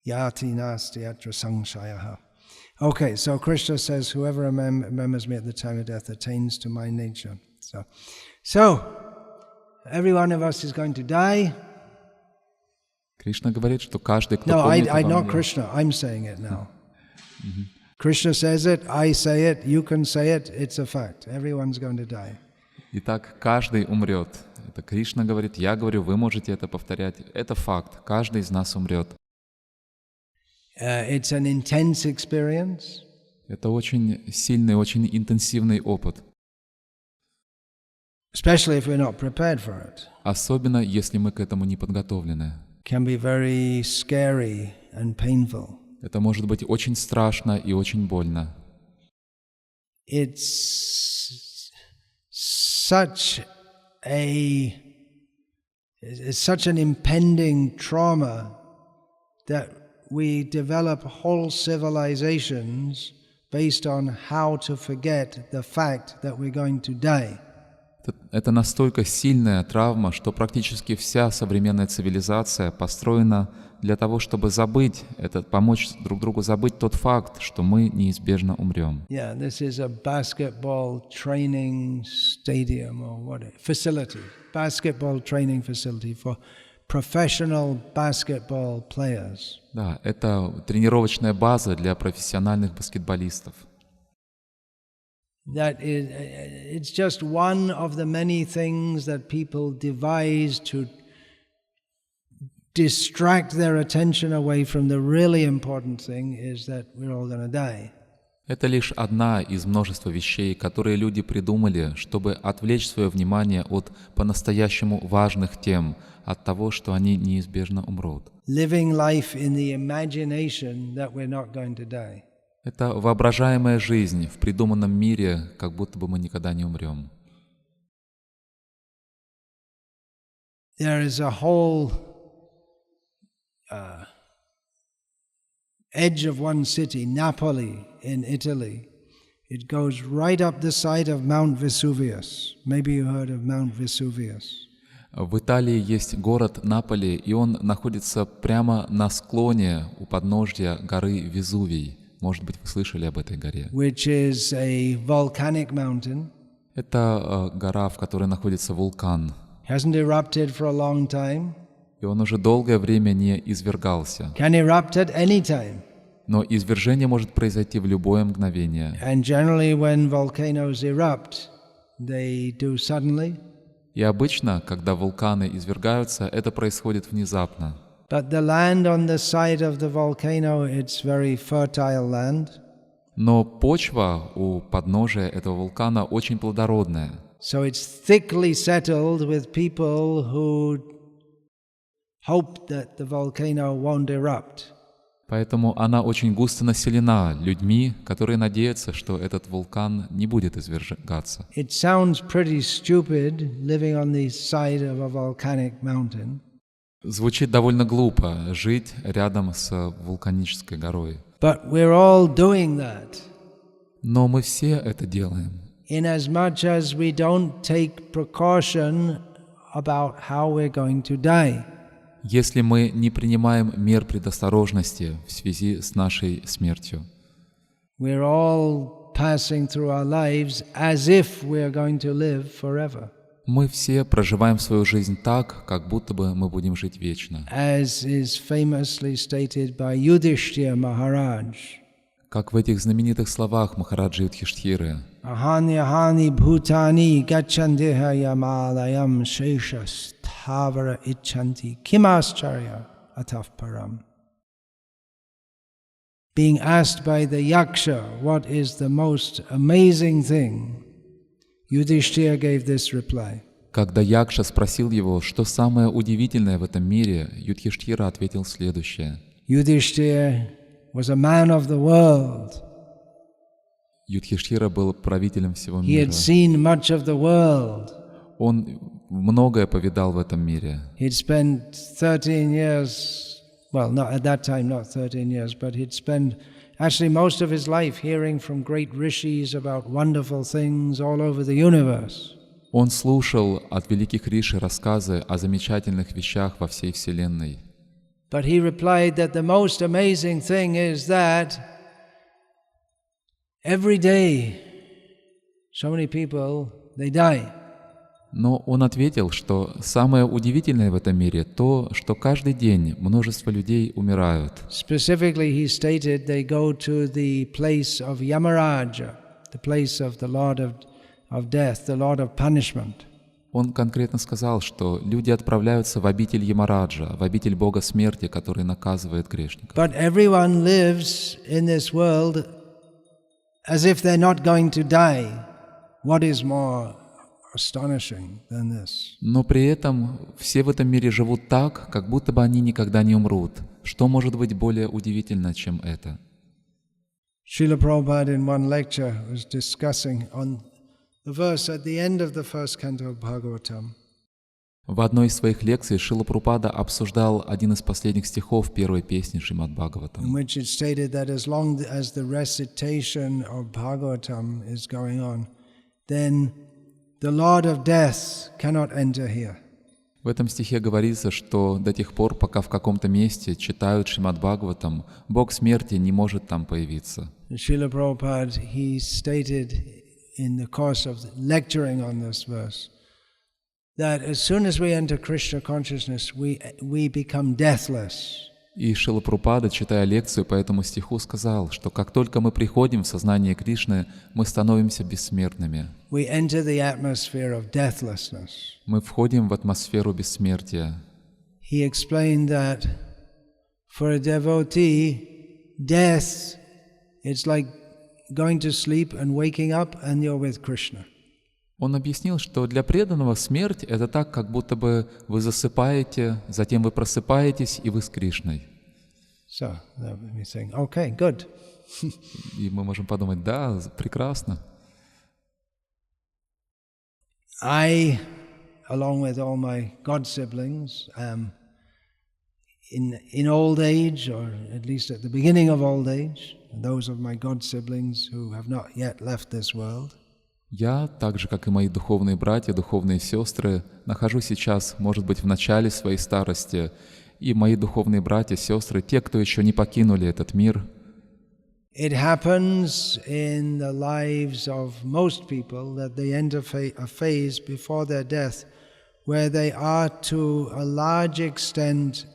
Yati nasti atra sangshayaha. Okay, so Krishna says, whoever remembers me at the time of death attains to my nature. So every one of us is going to die. Krishna говорит, что каждый, кто No, помнит I обо not мне... Krishna, I'm saying it now. Krishna says it, I say it, you can say it, it's a fact. Everyone's going to die. Итак, каждый умрет. Это Кришна говорит, я говорю, вы можете это повторять. Это факт. Каждый из нас умрет. It's an intense experience. Это очень сильный, очень интенсивный опыт. Especially if we're not prepared for it. Особенно, если мы к этому не подготовлены. Can be very scary and painful. Это может быть очень страшно и очень больно. It's such an impending trauma that we develop whole civilizations based on how to forget the fact that we're going to die. Это настолько сильная травма, что практически вся современная цивилизация построена для того, чтобы помочь друг другу забыть тот факт, что мы неизбежно умрем. Yeah, this is a basketball training stadium or what? Facility. Basketball training facility for professional basketball players. Да, это тренировочная база для профессиональных баскетболистов. It's just one of the many things that people devise to distract their attention away from the really important thing is that we're all going to die. Это лишь одна из множества вещей, которые люди придумали, чтобы отвлечь свое внимание от по-настоящему важных тем, от того, что они неизбежно умрут. Living life in the imagination that we're not going to die. Это воображаемая жизнь в придуманном мире, как будто бы мы никогда не умрем. There is a whole edge of one city, Napoli in Italy. It goes right up the side of Mount Vesuvius. Maybe you heard of Mount Vesuvius. В Италии есть город Наполи, и он находится прямо на склоне у подножья горы Везувий. Может быть, вы слышали об этой горе. Which is a volcanic mountain. Это гора, в которой находится вулкан. Hasn't erupted for a long time. И он уже долгое время не извергался. Can erupt at any time. Но извержение может произойти в любое мгновение. And generally when volcanoes erupt, they do suddenly. И обычно, когда вулканы извергаются, это происходит внезапно. But the land on the side of the volcano, it's very fertile land. Но почва у подножия этого вулкана очень плодородная. So it's thickly settled with people who hope that the volcano won't erupt. Поэтому она очень густо населена людьми, которые надеются, что этот вулкан не будет извергаться. It sounds pretty stupid living on the side of a volcanic mountain. Звучит довольно глупо жить рядом с вулканической горой. But we're all doing that. Но мы все это делаем. Inasmuch as we don't take precaution about how we're going to die. Если мы не принимаем мер предосторожности в связи с нашей смертью. We're all passing through our lives as if we're going to live forever. Мы все проживаем свою жизнь так, как будто бы мы будем жить вечно. As is famously stated by Yudhishthira Maharaj. Как в этих знаменитых словах Махараджи Юдхиштхиры. Ahani ahani bhutani gachandeha yamalayam sheshas thavara ichanti kimascharya ataf param. Being asked by the yaksha what is the most amazing thing, Yudhishthira gave this reply. Когда Якша спросил его, что самое удивительное в этом мире, Юдхиштхира ответил следующее. Yudhishthira was a man of the world. Юдхиштхира был правителем всего He had мира. seen much of the world. Он многое повидал в этом мире. He'd spent 13 years, well, not at that time, not 13 years, but he'd spent actually most of his life hearing from great rishis about wonderful things all over the universe. Он слушал от великих риши рассказы о замечательных вещах во всей Вселенной. But he replied that the most amazing thing is that every day so many people, they die. Но он ответил, что самое удивительное в этом мире то, что каждый день множество людей умирают. Specifically, he stated they go to the place of Yamaraja, the place of the Lord of death, the Lord of punishment. Он конкретно сказал, что люди отправляются в обитель Ямараджа, в обитель Бога смерти, который наказывает грешников. But everyone lives in this world as if they're not going to die. What is more astonishing than this? Но при этом все в этом мире живут так, как будто бы они никогда не умрут. Что может быть более удивительно, чем это? Srila Prabhupada in one lecture was discussing on the verse at the end of the first canto of Bhagavatam. В одной из своих лекций Шрила Прабхупада обсуждал один из последних стихов первой песни Шримад-Бхагаватам, In which it stated that as long as the recitation of Bhagavatam is going on, then the Lord of Death cannot enter here. В этом стихе говорится, что до тех пор, пока в каком-то месте читают Шримад-Бхагаватам, Бог смерти не может там появиться. Srila Prabhupada, he stated in the course of lecturing on this verse that as soon as we enter Krishna consciousness, we become deathless. И Шрила Прабхупада, читая лекцию по этому стиху, сказал, что как только мы приходим в сознание Кришны, мы становимся бессмертными. We enter the atmosphere of deathlessness. Мы входим в атмосферу бессмертия. He explained that for a devotee, death, it's like going to sleep and waking up and you're with Krishna. Он объяснил, что для преданного смерть — это так, как будто бы вы засыпаете, затем вы просыпаетесь, и вы с Кришной. So, we think, okay, good. И мы можем подумать, да, прекрасно. I, along with all my god siblings, in old age, or at least at the beginning of old age, those of my god siblings who have not yet left this world, Я, так же, как и мои духовные братья, духовные сестры, нахожусь сейчас, может быть, в начале своей старости, и мои духовные братья, сестры, те, кто еще не покинули этот мир. It happens in the lives of most people that they enter a phase before their death where they are to a large extent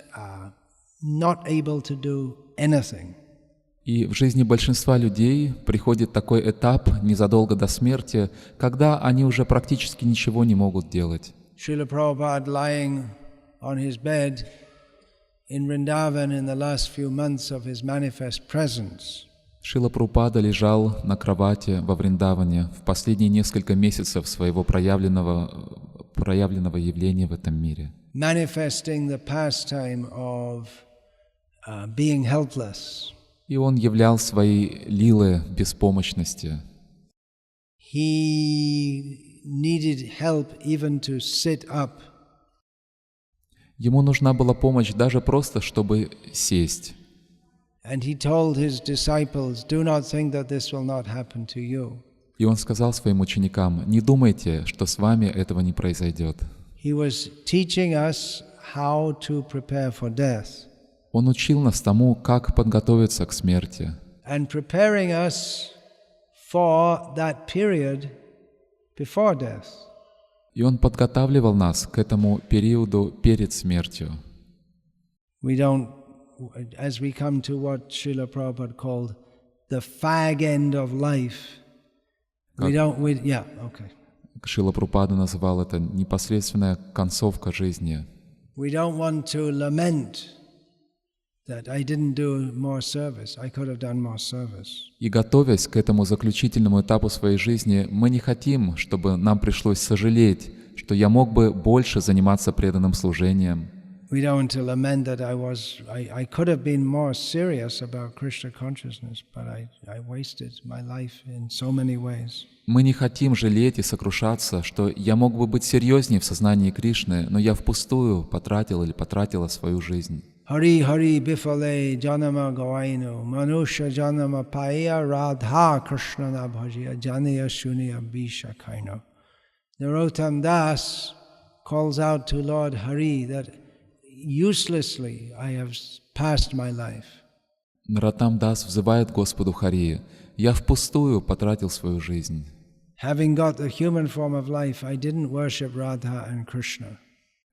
not able to do anything. И в жизни большинства людей приходит такой этап незадолго до смерти, когда они уже практически ничего не могут делать. Srila Prabhupada lying on his bed in Vrindavan in the last few months of his manifest presence. Шрила Прабхупада лежал на кровати во Вриндаване в последние несколько месяцев своего проявленного явления в этом мире. Manifesting the pastime of being helpless. И он являл свои лилы беспомощности. He needed help even to sit up. Ему нужна была помощь даже просто, чтобы сесть. And he told his disciples, "Do not think that this will not happen to you." И он сказал своим ученикам: «Не думайте, что с вами этого не произойдет». He was teaching us how to prepare for death. Он учил нас тому, как подготовиться к смерти. And preparing us for that period before death. И он подготавливал нас к этому периоду перед смертью. We don't, as we come to what Srila Prabhupada called the fag end of life, Шрила Прабхупада называл это непосредственная концовка жизни. We don't want to lament that I didn't do more service. I could have done more service. И готовясь к этому заключительному этапу своей жизни, мы не хотим, чтобы нам пришлось сожалеть, что я мог бы больше заниматься преданным служением. We don't want to lament that I could have been more serious about Krishna consciousness, but I wasted my life in so many ways. Мы не хотим жалеть и сокрушаться, что я мог бы быть серьезнее в сознании Кришны, но я впустую потратил или потратила свою жизнь. Hari Hari Bifale Janama Gawainu Manusha Janama Paya Radha Krishna Nabhajiya Janiya Shuniya Bisha Kaino. Narottam Das calls out to Lord Hari that uselessly I have passed my life. Наротам Дас взывает Господу Хари: «Я впустую потратил свою жизнь». Having got the human form of life, I didn't worship Radha and Krishna.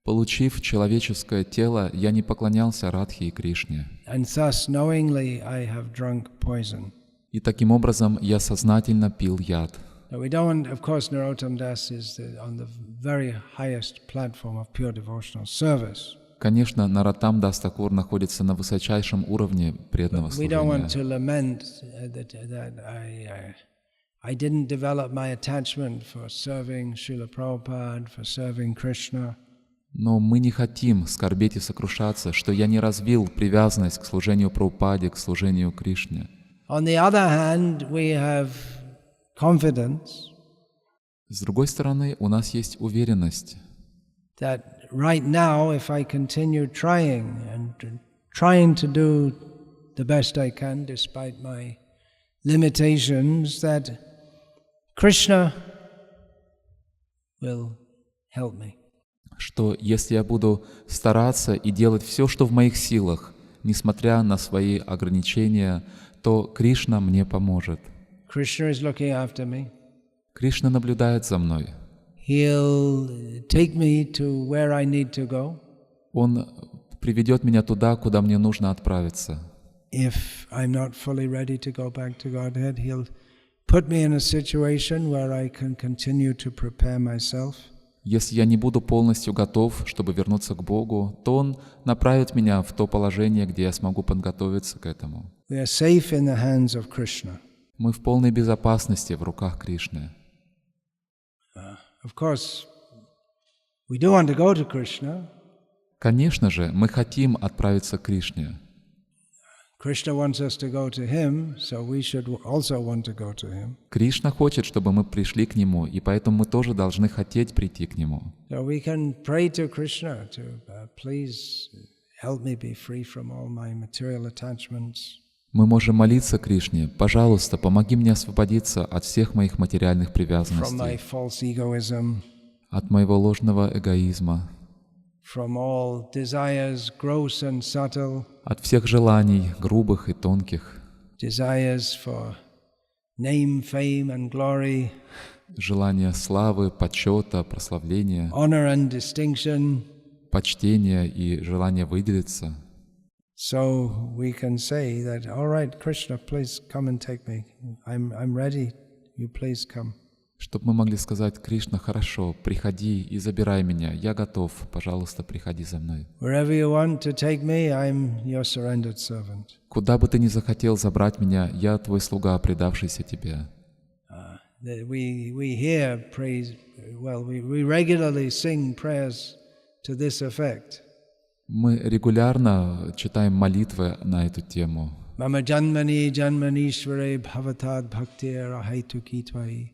Получив человеческое тело, я не поклонялся Радхе и Кришне. And thus knowingly I have drunk poison. И таким образом я сознательно пил яд. We don't want, of course, Narottam Das is on the very highest platform of pure devotional service. Конечно, Наротам Дас Такур находится на высочайшем уровне преданного We don't want to служения. lament that I didn't develop my attachment for serving Srila Prabhupada, for serving Krishna. Но мы не хотим скорбеть и сокрушаться, что я не развил привязанность к служению Прабхупаде, к служению Кришне. On the other hand, we have confidence С другой стороны, у нас есть уверенность, that right now, if I continue trying to do the best I can despite my limitations, that Krishna will help me. Что если я буду стараться и делать все, что в моих силах, несмотря на свои ограничения, то Кришна мне поможет. Krishna is looking after me. Кришна наблюдает за мной. He'll take me to where I need to go. Он приведет меня туда, куда мне нужно отправиться. If I'm not fully ready to go back to Godhead, He'll put me in a situation where I can continue to prepare myself. Если я не буду полностью готов, чтобы вернуться к Богу, то Он направит меня в то положение, где я смогу подготовиться к этому. We are safe in the hands of Krishna. Мы в полной безопасности в руках Кришны. Of course, we do want to go to Krishna. Конечно же, мы хотим отправиться к Кришне. Krishna wants us to go to Him, so we should also want to go to Him. Кришна хочет, чтобы мы пришли к Нему, и поэтому мы тоже должны хотеть прийти к Нему. So we can pray to Krishna to please help me be free from all my material attachments. Мы можем молиться Кришне: «Пожалуйста, помоги мне освободиться от всех моих материальных From my привязанностей, false egoism, от моего ложного эгоизма, from all desires, gross and subtle, от всех желаний, грубых и тонких, desires for name, fame and glory, желания славы, почета, прославления, honor and distinction. почтения и желания выделиться». So we can say that, all right, Krishna, please come and take me. I'm ready. You please come. Чтобы мы могли сказать: «Кришна, хорошо, приходи и забирай меня, я готов, пожалуйста, приходи за мной». Wherever you want to take me, I'm your surrendered servant. Куда бы ты ни захотел забрать меня, я твой слуга, предавшийся тебе. We hear praise, well, we regularly sing prayers to this effect. Мы регулярно читаем молитвы на эту тему. Mama janmani janmanishvare bhavatad bhaktir ahaitu tvai.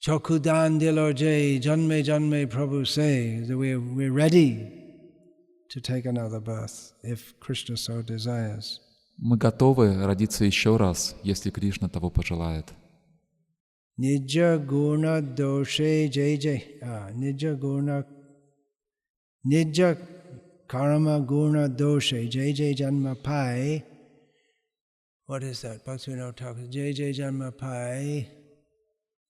Chokudan dilorje janme janme prabhu say that we're ready to take another birth if Krishna so desires. Мы готовы родиться еще раз, если Кришна того пожелает. Nija guna doshe jj. Nija karma guna doshe jj janma pai. What is that? Bhakti Thakur. Jj janma pai.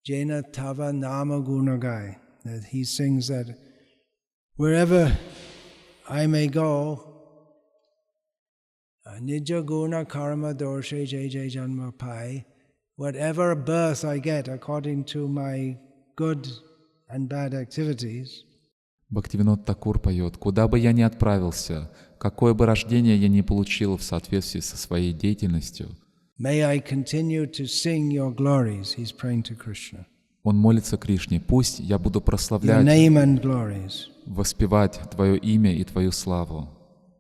Jena tava nama guna gai. That he sings that wherever I may go, nija guna karma doshe jj janma pai. Whatever birth I get according to my good and bad activities, Бхактивинод Такур поет: «Куда бы я ни отправился, какое бы рождение я ни получил в соответствии со своей деятельностью, may I continue to sing your glories». He's praying to Krishna. Он молится Кришне: «Пусть я буду Your прославлять, name and glories. воспевать Твое имя и Твою славу».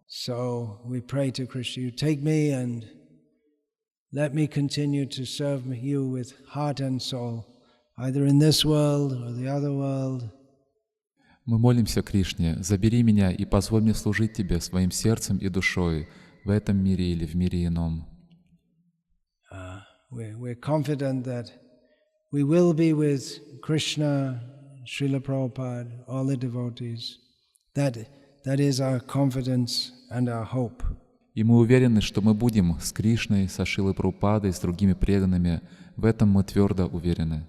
So we pray to Krishna, you take me and let me continue to serve you with heart and soul, either in this world or the other world. Мы молимся Кришне: «Забери меня и позволь мне служить Тебе своим сердцем и душой в этом мире или в мире ином». We're confident that we will be with Krishna, Srila Prabhupada, all the devotees. That is our confidence and our hope. И мы уверены, что мы будем с Кришной, со Шрилой Прабхупадой, с другими преданными. В этом мы твердо уверены.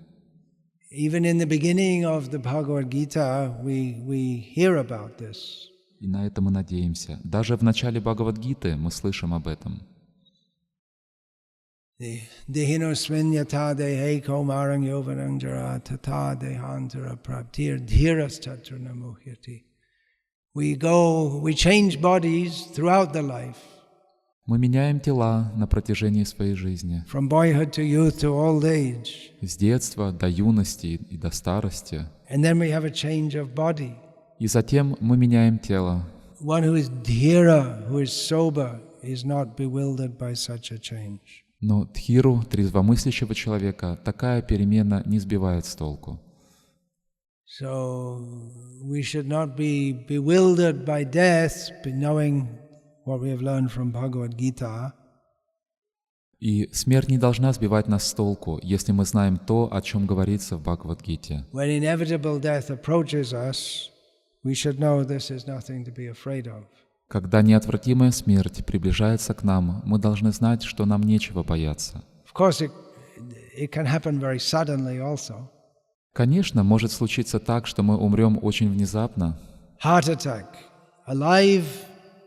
Even in the beginning of the Bhagavad Gita, we hear about this. И на это мы надеемся. Даже в начале Бхагавад-гиты мы слышим об этом. Dehino svinyata dehe kaumarang yovanang jara tata dehantara praptir dhiras tatra namuhyati. We change bodies throughout the life. Мы меняем тела на протяжении своей жизни. From boyhood to youth to old age. С детства до юности и до старости. And then we have a change of body. И затем мы меняем тело. One who is dhira, who is sober, is not bewildered by such a change. Но дхиру, трезвомыслящего человека, такая перемена не сбивает с толку. So we should not be bewildered by death, knowing what we have learned from Bhagavad Gita. И смерть не должна сбивать нас с толку, если мы знаем то, о чем говорится в Бхагавад-гите. When inevitable death approaches us, we should know this is nothing to be afraid of. Когда неотвратимая смерть приближается к нам, мы должны знать, что нам нечего бояться. Of course, it can happen very suddenly also. Конечно, может случиться так, что мы умрем очень внезапно. Heart attack, alive,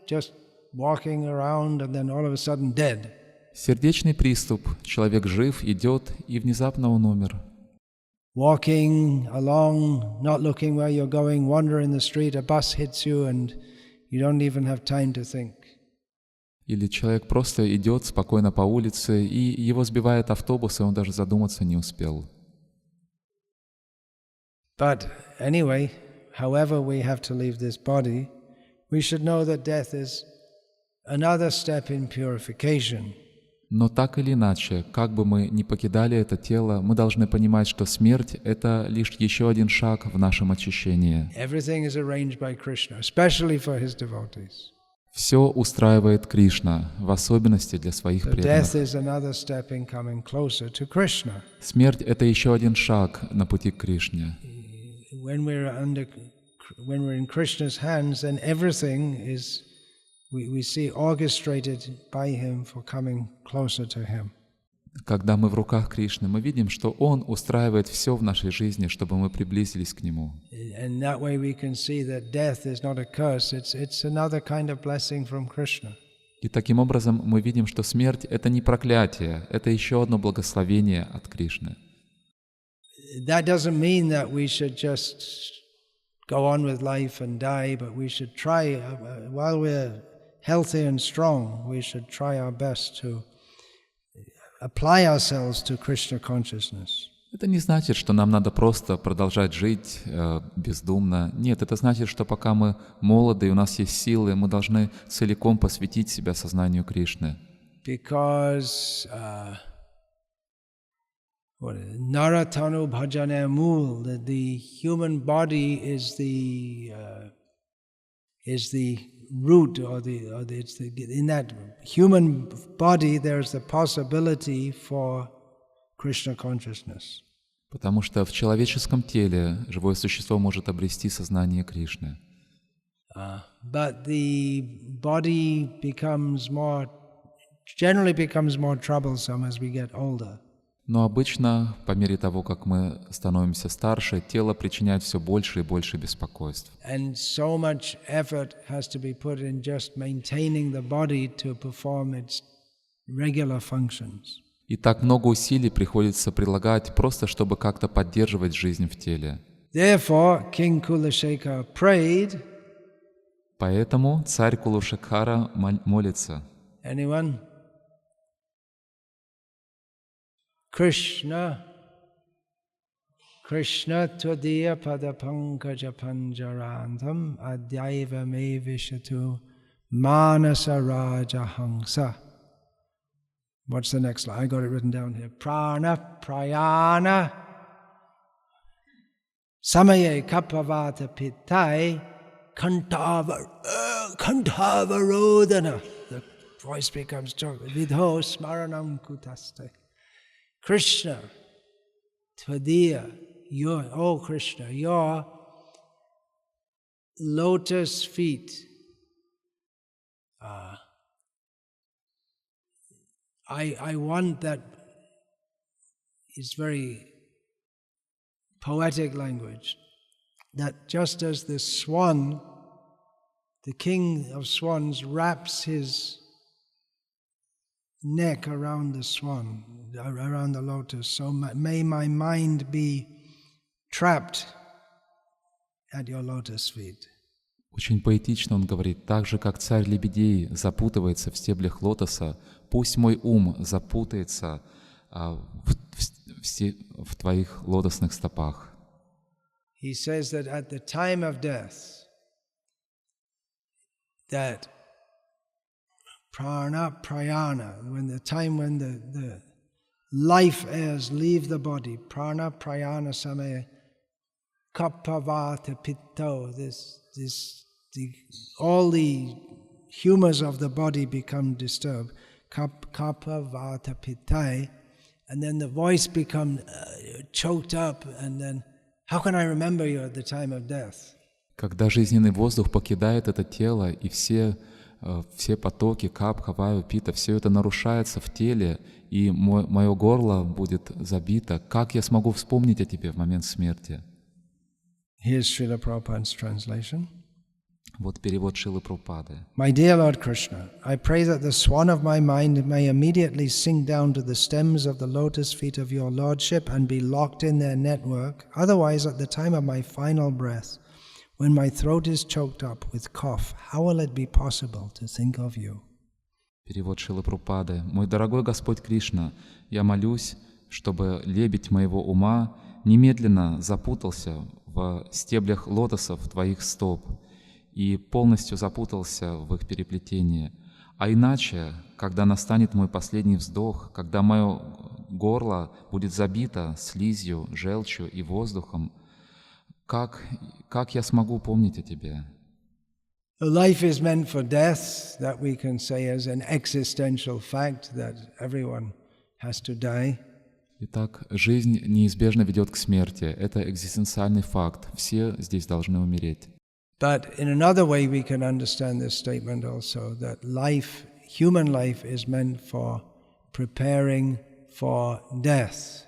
just walking around, and then all of a sudden dead. Сердечный приступ, человек жив, идет, и внезапно он умер. Walking along, not looking where you're going, wander in the street, a bus hits you and you don't even have time to think. Или человек просто идет спокойно по улице, и его сбивает автобус, и он даже задуматься не успел. But anyway, however we have to leave this body, we should know that death is another step in purification. Но так или иначе, как бы мы ни покидали это тело, мы должны понимать, что смерть — это лишь еще один шаг в нашем очищении. Everything is arranged by Krishna, especially for his devotees. Все устраивает Кришна, в особенности для своих So death преданных. is another step in coming closer to Krishna. Смерть — это еще один шаг на пути к Кришне. When we're in Krishna's hands, then everything is, we see, orchestrated by him for coming closer to him. Когда мы в руках Кришны, мы видим, что Он устраивает все в нашей жизни, чтобы мы приблизились к Нему. And that way we can see that death is not a curse, it's another kind of blessing from Krishna. И таким образом мы видим, что смерть — это не проклятие, это еще одно благословение от Кришны. That doesn't mean that we should just go on with life and die, but we should try, while we're healthy and strong, we should try our best to apply ourselves to Krishna consciousness. Это не значит, что нам надо просто продолжать жить бездумно. Нет, это значит, что пока мы молоды и у нас есть силы, мы должны целиком посвятить себя сознанию Кришны. Because Naratanu bhajane mul, the human body is the root, in that human body there's the possibility for Krishna consciousness. Потому что в человеческом теле живое существо может обрести сознание Кришны. But the body generally becomes more troublesome as we get older. Но обычно, по мере того, как мы становимся старше, тело причиняет все больше и больше беспокойств. And so much effort has to be put in just maintaining the body to perform its regular functions. И так много усилий приходится прилагать просто, чтобы как-то поддерживать жизнь в теле. Therefore, King Kulashekara prayed. Поэтому царь Кулашекхара молится. Anyone? Krishna, Krishna tvadiya padapankaja panjarantam adyaiva me vishatu manasa raja hangsa. What's the next line? I got it written down here. Prana prayana samaye kapavata pittai kantavarodhana. The voice becomes choked. Vidho smaranam kutaste. Krishna, tvadiya, oh Krishna, your lotus feet. I want that. It's very poetic language. That just as the swan, the king of swans, wraps his neck around the swan, around the lotus, so may my mind be trapped at your lotus feet. Очень поэтично он говорит: так же, как царь лебедей запутывается в стеблях лотоса, пусть мой ум запутается в твоих лотосных стопах. He says that at the time of death, that prana prayana, when the life airs leave the body, prana prayana samaya kapavata pitto, all the humors of the body become disturbed. kapha vata pitai, and then the voice becomes choked up, and then how can I remember you at the time of death? Когда жизненный воздух покидает это тело, и все потоки капха, ваю, пита, все это нарушается в теле, и мое горло будет забито, как я смогу вспомнить о тебе в момент смерти? Here's Srila Prabhupada's translation. Вот перевод Шрилы Прабхупады. My dear Lord Krishna, I pray that the swan of my mind may immediately sink down to the stems of the lotus feet of your Lordship and be locked in their network. Otherwise, at the time of my final breath, when my throat is choked up with cough, how will it be possible to think of you? Перевод Шрилы Прабхупады. Мой дорогой Господь Кришна, я молюсь, чтобы лебедь моего ума немедленно запутался в стеблях лотосов твоих стоп и полностью запутался в их переплетении. А иначе, когда настанет мой последний вздох, когда мое горло будет забито слизью, желчью и воздухом, как я смогу помнить о тебе? Life is meant for death, that we can say as an existential fact that everyone has to die. Итак, жизнь неизбежно ведет к смерти. Это экзистенциальный факт. Все здесь должны умереть. But in another way we can understand this statement also, that life, human life is meant for preparing for death.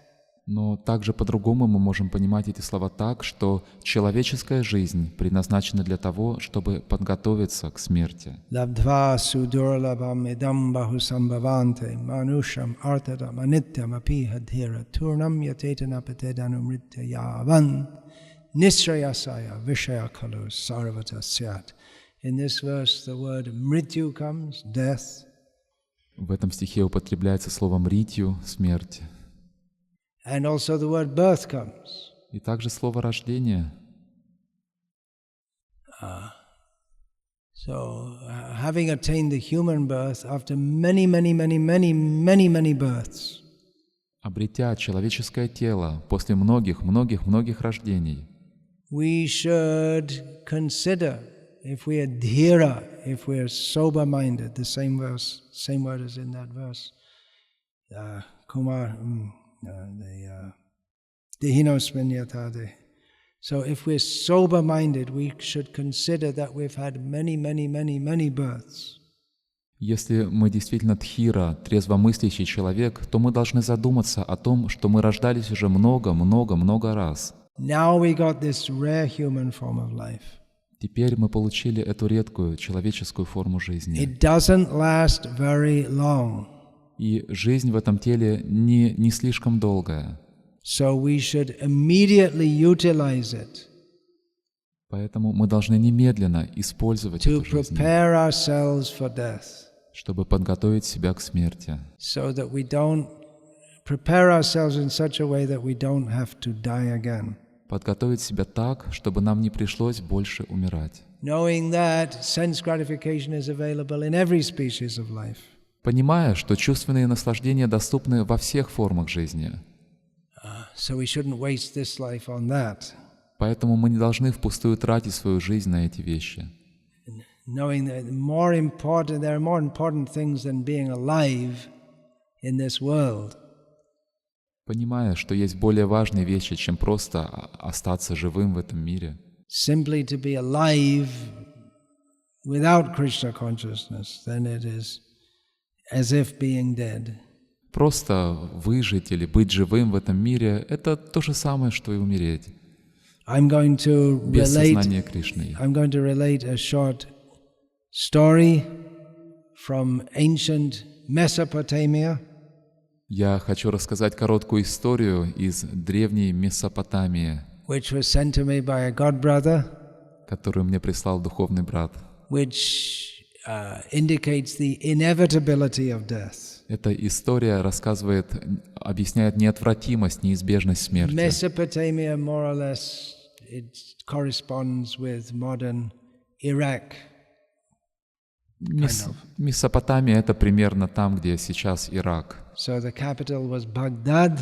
Но также по-другому мы можем понимать эти слова так, что человеческая жизнь предназначена для того, чтобы подготовиться к смерти. Labdva sudurlabam idam bahusambhavante manusham artadam anityam apihadhira turnam yatetana patedanum ritya yavan nishrayasaya vishaya kalu sarvata syat. In this verse the word mrityu comes, death. В этом стихе употребляется слово мритью, смерть. And also the word birth comes. И также слово рождение. So, having attained the human birth after many births, Обретя человеческое тело после многих рождений, we should consider if we adhera, if we are sober-minded, the same word is in that verse. So if we're sober-minded, we should consider that we've had many births. если мы действительно дхира, трезвомыслящий человек, то мы должны задуматься о том, что мы рождались уже много раз. Now we got this rare human form of life. Теперь мы получили эту редкую человеческую форму жизни. It doesn't last very long. И жизнь в этом теле не слишком долгая. So we should immediately utilize it. Поэтому мы должны немедленно использовать эту жизнь, prepare ourselves for death. чтобы подготовить себя к смерти. So that we don't prepare ourselves in such a way that we don't have to die again. Подготовить себя так, чтобы нам не пришлось больше умирать. Knowing that sense gratification is available in every species of life. Понимая, что чувственные наслаждения доступны во всех формах жизни. So we shouldn't waste this life on that. Поэтому мы не должны впустую тратить свою жизнь на эти вещи. Knowing that there are more important things than being alive in this world. Понимая, что есть более важные вещи, чем просто остаться живым в этом мире. Simply to be alive without Krishna consciousness, then it is as if being dead. Просто выжить или быть живым в этом мире — это то же самое, что и умереть. Без сознания Кришны. I'm going to relate a short story from ancient Mesopotamia. Я хочу рассказать короткую историю из древней Месопотамии, which was sent to me by a god brother, которую мне прислал духовный брат, which indicates the inevitability of death. Эта история объясняет неотвратимость, неизбежность смерти. Mesopotamia, more or less, it corresponds with modern Iraq. Месопотамия — это примерно там, где сейчас Ирак. So the capital was Baghdad,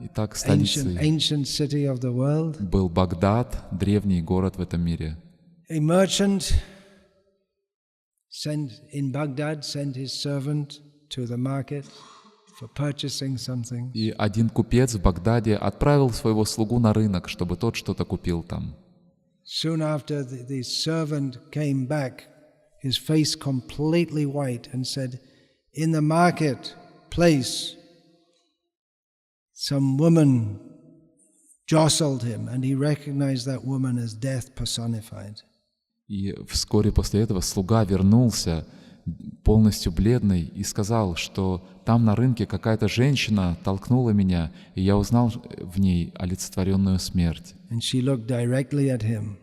Итак, столицей ancient city of the world. Был Багдад, древний город в этом мире. A merchant in Baghdad sent his servant to the market for purchasing something. И один купец в Багдаде отправил своего слугу на рынок, чтобы тот что-то купил там. Soon after, the servant came back, his face completely white, and said, "In the marketplace, some woman jostled him, and he recognized that woman as death personified." И вскоре после этого слуга вернулся, полностью бледный, и сказал, что там на рынке какая-то женщина толкнула меня, и я узнал в ней олицетворенную смерть. And she looked directly at him.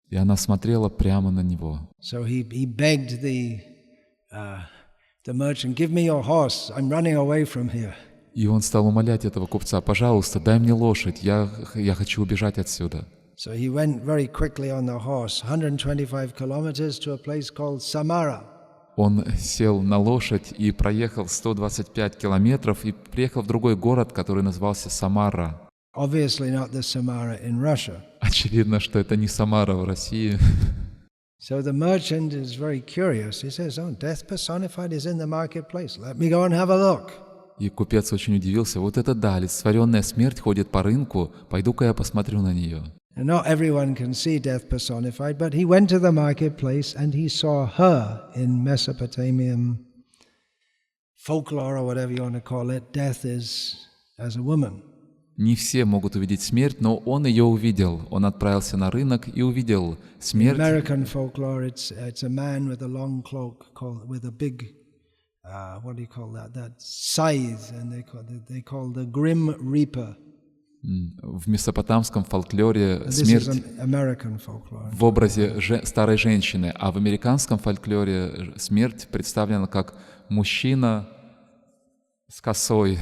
И она смотрела прямо на него. So he begged the merchant, "Give me your horse. I'm running away from here." И он стал умолять этого купца: «Пожалуйста, дай мне лошадь, я хочу убежать отсюда». So he went very quickly on the horse, 125 kilometers to a place called Samara. Он сел на лошадь и проехал 125 километров и приехал в другой город, который назывался Самара. Obviously not the Samara in Russia. Очевидно, что это не Самара в России. So the merchant is very curious. He says, "Oh, death personified is in the marketplace. Let me go and have a look." И купец очень удивился. Вот это да, олицетворенная смерть ходит по рынку, пойду-ка я посмотрю на нее. And not everyone can see death personified, but he went to the marketplace and he saw her in Mesopotamian folklore, or whatever you want to call it. Death is as a woman. Не все могут увидеть смерть, но он ее увидел. Он отправился на рынок и увидел смерть. In American folklore, it's a man with a long cloak, with a big, what do you call that? That scythe, and they call the Grim Reaper. В месопотамском фольклоре смерть в образе старой женщины, а в американском фольклоре смерть представлена как мужчина с косой.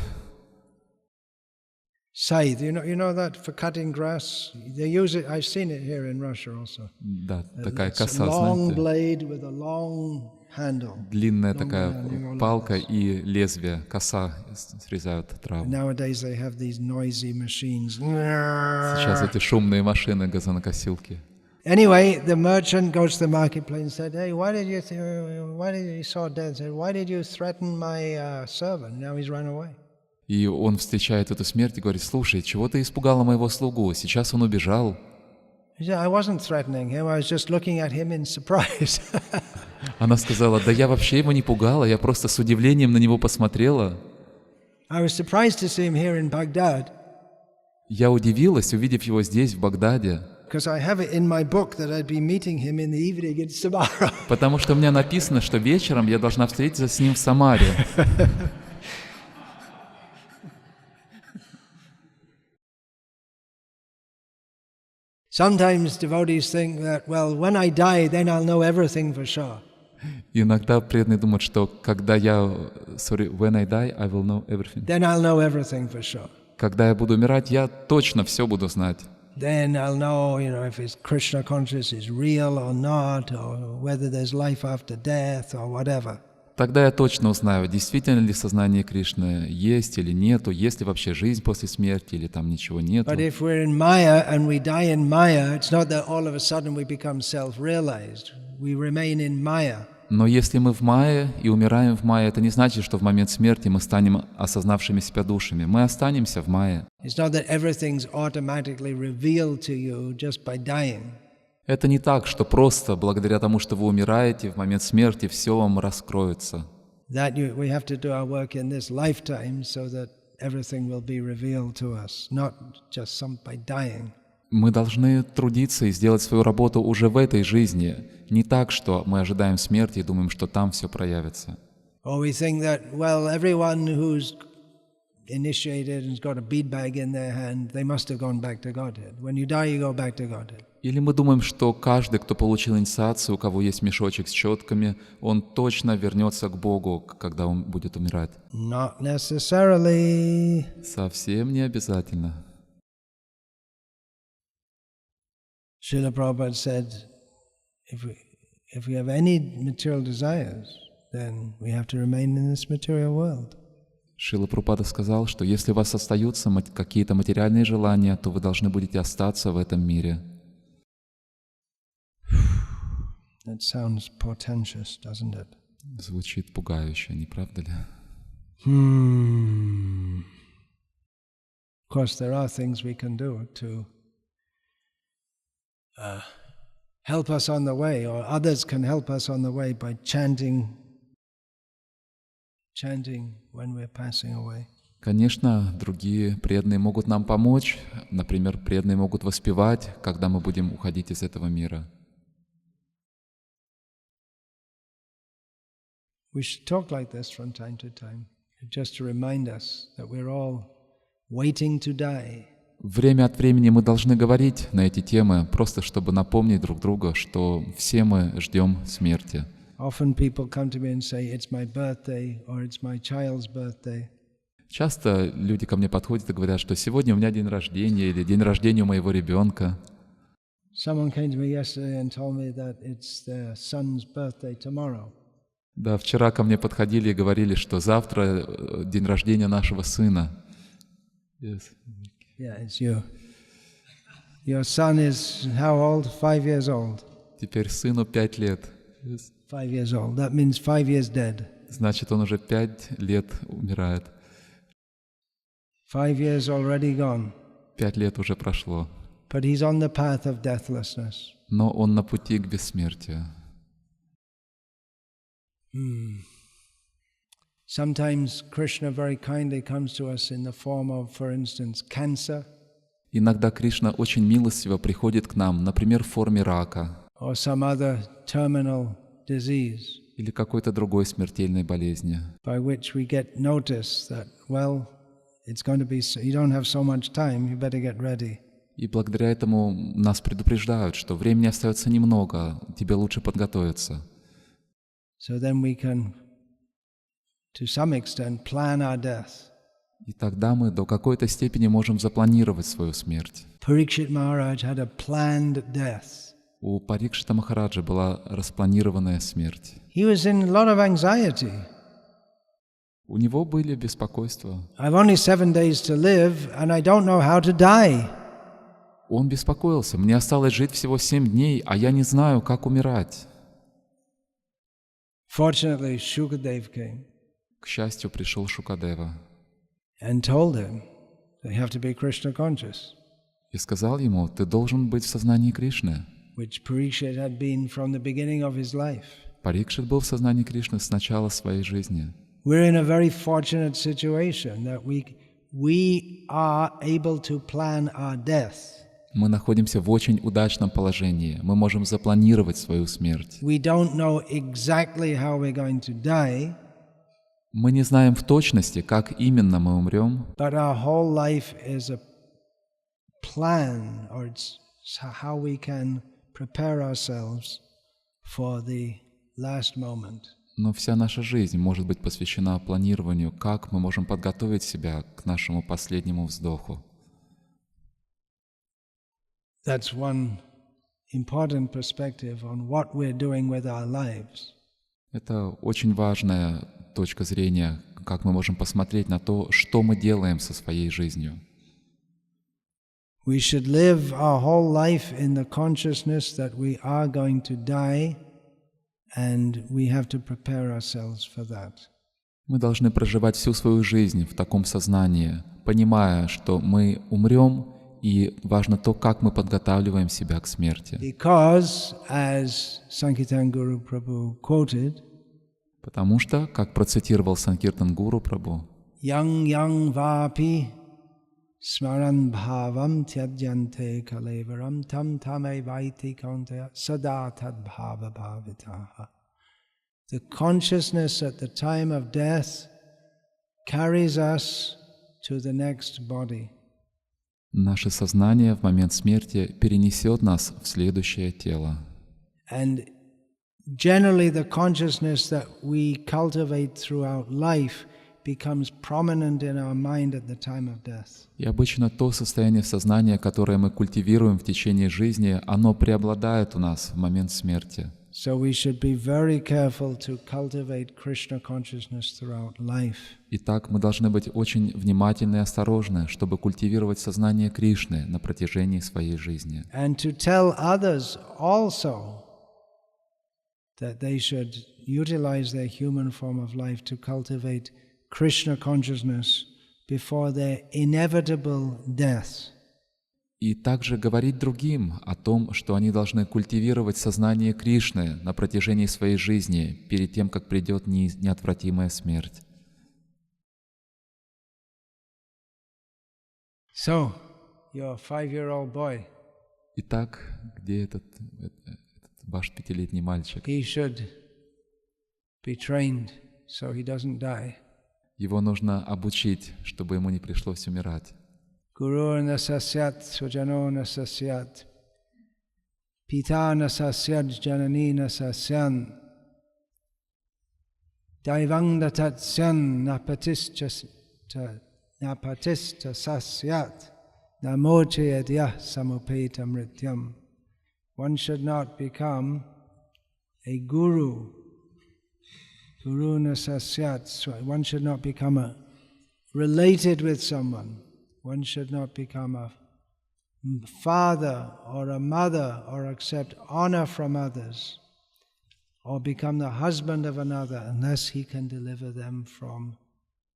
Scythe, you know that for cutting grass? They use it. I've seen it here in Russia also. Да, такая коса, long знаете, blade with a long handle. длинная такая палка и лезвие, коса срезают траву. Nowadays they have these noisy machines. Сейчас эти шумные машины, газонокосилки. Anyway, the merchant goes to the marketplace and said, "Hey, why did you saw death? Why did you threaten my servant? Now he's run away." И он встречает эту смерть и говорит: «Слушай, чего ты испугала моего слугу? Сейчас он убежал». I wasn't threatening him. I was just looking at him in surprise. Она сказала: «Да я вообще его не пугала, я просто с удивлением на него посмотрела». I was surprised to see him here in Baghdad. Я удивилась, увидев его здесь, в Багдаде. Because I have it in my book that I'd be meeting him in the evening in Samara. Потому что у меня написано, что вечером я должна встретиться с ним в Самаре. Sometimes devotees think that, well, when I die, then I'll know everything for sure. Иногда преданные думают, что когда when I die, I will know everything. Then I'll know everything for sure. Когда я буду умирать, я точно все буду знать. Then I'll know, if his Krishna consciousness is real or not, or whether there's life after death or whatever. Тогда я точно узнаю, действительно ли сознание Кришны есть или нету, есть ли вообще жизнь после смерти или там ничего нету. But if we're in Maya and we die in Maya, it's not that all of a sudden we become self-realized. We remain in Maya. Но если мы в майе и умираем в майе, это не значит, что в момент смерти мы станем осознавшими себя душами. Мы останемся в майе. It's not that everything's automatically revealed to you just by dying. Это не так, что просто благодаря тому, что вы умираете, в момент смерти все вам раскроется. We have to do our work in this lifetime so that everything will be revealed to us, not just by dying. Мы должны трудиться и сделать свою работу уже в этой жизни. Не так, что мы ожидаем смерти и думаем, что там все проявится. Or we think that, well, everyone who's initiated and's got a bead bag in their hand, they must have gone back to Godhead. When you die, you go back to Godhead. Или мы думаем, что каждый, кто получил инициацию, у кого есть мешочек с четками, он точно вернется к Богу, когда он будет умирать. Not necessarily. Совсем не обязательно. Srila Prabhupada said, if we have any material desires, then we have to remain in this material world. Шрила Прабхупада сказал, что если у вас остаются какие-то материальные желания, то вы должны будете остаться в этом мире. That sounds portentous, doesn't it? Звучит пугающе, не правда ли? Of course, there are things we can do to help us on the way, or others can help us on the way by chanting when we're passing away. Конечно, другие преданные могут нам помочь. Например, преданные могут воспевать, когда мы будем уходить из этого мира. We should talk like this from time to time, just to remind us that we're all waiting to die. Время от времени мы должны говорить на эти темы, просто чтобы напомнить друг другу, что все мы ждем смерти. Often people come to me and say, it's my birthday, or it's my child's birthday. Часто люди ко мне подходят и говорят, что сегодня у меня день рождения или день рождения у моего ребенка. Someone came to me yesterday and told me that it's their son's birthday tomorrow. Да, вчера ко мне подходили и говорили, что завтра день рождения нашего сына. Yes. Yeah, it's you. Your son is how old? 5 years old. Теперь сыну 5 лет. Yes. 5 years old. That means 5 years dead. Значит, он уже 5 лет умирает. 5 years already gone. 5 лет уже прошло. But he's on the path of deathlessness. Но он на пути к бессмертию. Sometimes Krishna very kindly comes to us in the form of, for instance, cancer. Иногда Кришна очень милостиво приходит к нам, например, в форме рака Or some other terminal disease, или какой-то другой смертельной болезни, by which we get notice that, well, it's going to be, you don't have so much time, you better get ready. И благодаря этому нас предупреждают, что времени остается немного, тебе лучше подготовиться. So then we can, to some extent, plan our death. И тогда мы до какой-то степени можем запланировать свою смерть. Parikshit Maharaj had a planned death. У Парикшита Махараджи была распланированная смерть. He was in a lot of anxiety. У него были беспокойства. I've only 7 days to live, and I don't know how to die. Он беспокоился. Мне осталось жить всего 7 дней, а я не знаю, как умирать. Fortunately, Shukadev came К счастью, пришел Шукадева and told him that you have to be Krishna conscious, и сказал ему, ты должен быть в сознании Кришны. which Parikshit had been from the beginning of his life. Парикшит был в сознании Кришны с начала своей жизни. We're in a very fortunate situation that we are able to plan our death. Мы находимся в очень удачном положении. Мы можем запланировать свою смерть. We don't know exactly how we're going to die, Мы не знаем в точности, как именно мы умрем, but our whole life is a plan, or it's how we can prepare ourselves for the last moment. но вся наша жизнь может быть посвящена планированию, как мы можем подготовить себя к нашему последнему вздоху. That's one important perspective on what we're doing with our lives. Это очень важная точка зрения, как мы можем посмотреть на то, что мы делаем со своей жизнью. We should live our whole life in the consciousness that we are going to die, and we have to prepare ourselves for that. Мы должны проживать всю свою жизнь в таком сознании, понимая, что мы умрем, и важно то, как мы подготавливаем себя к смерти. Because, as Sankirtan Guru Prabhu quoted, Потому что, как процитировал Санкиртан Гуру Прабху, yang vapi smaran bhavam tyajante kalevaram tam tame vaiti kante sada tad bhava bhavitaha. The consciousness at the time of death carries us to the next body. наше сознание в момент смерти перенесет нас в следующее тело. And generally the consciousness that we cultivate throughout life becomes prominent in our mind at the time of death. И обычно то состояние сознания, которое мы культивируем в течение жизни, оно преобладает у нас в момент смерти. So we should be very careful to cultivate Krishna consciousness throughout life. Итак, мы должны быть очень внимательны и осторожны, чтобы культивировать сознание Кришны на протяжении своей жизни. And to tell others also that they should utilize their human form of life to cultivate Krishna consciousness before their inevitable death. И также говорить другим о том, что они должны культивировать сознание Кришны на протяжении своей жизни, перед тем, как придет неотвратимая смерть. So, your 5-year-old boy, Итак, где этот ваш 5-летний мальчик? he should be trained so he doesn't die. Его нужно обучить, чтобы ему не пришлось умирать. Guru na sasyat sujano na sasyat pita na sasyat janani na sasyan daivang datatyan napatista sasyat namochayadya samupeta mrityam. One should not become a guru. Guru na sasyat. One should not become related with someone. One should not become a father or a mother or accept honor from others or become the husband of another unless he can deliver them from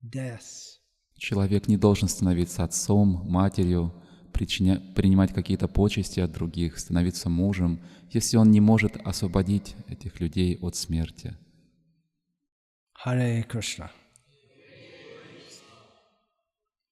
death. Человек не должен становиться отцом, матерью, принимать какие-то почести от других, становиться мужем, если он не может освободить этих людей от смерти. Hare Krishna.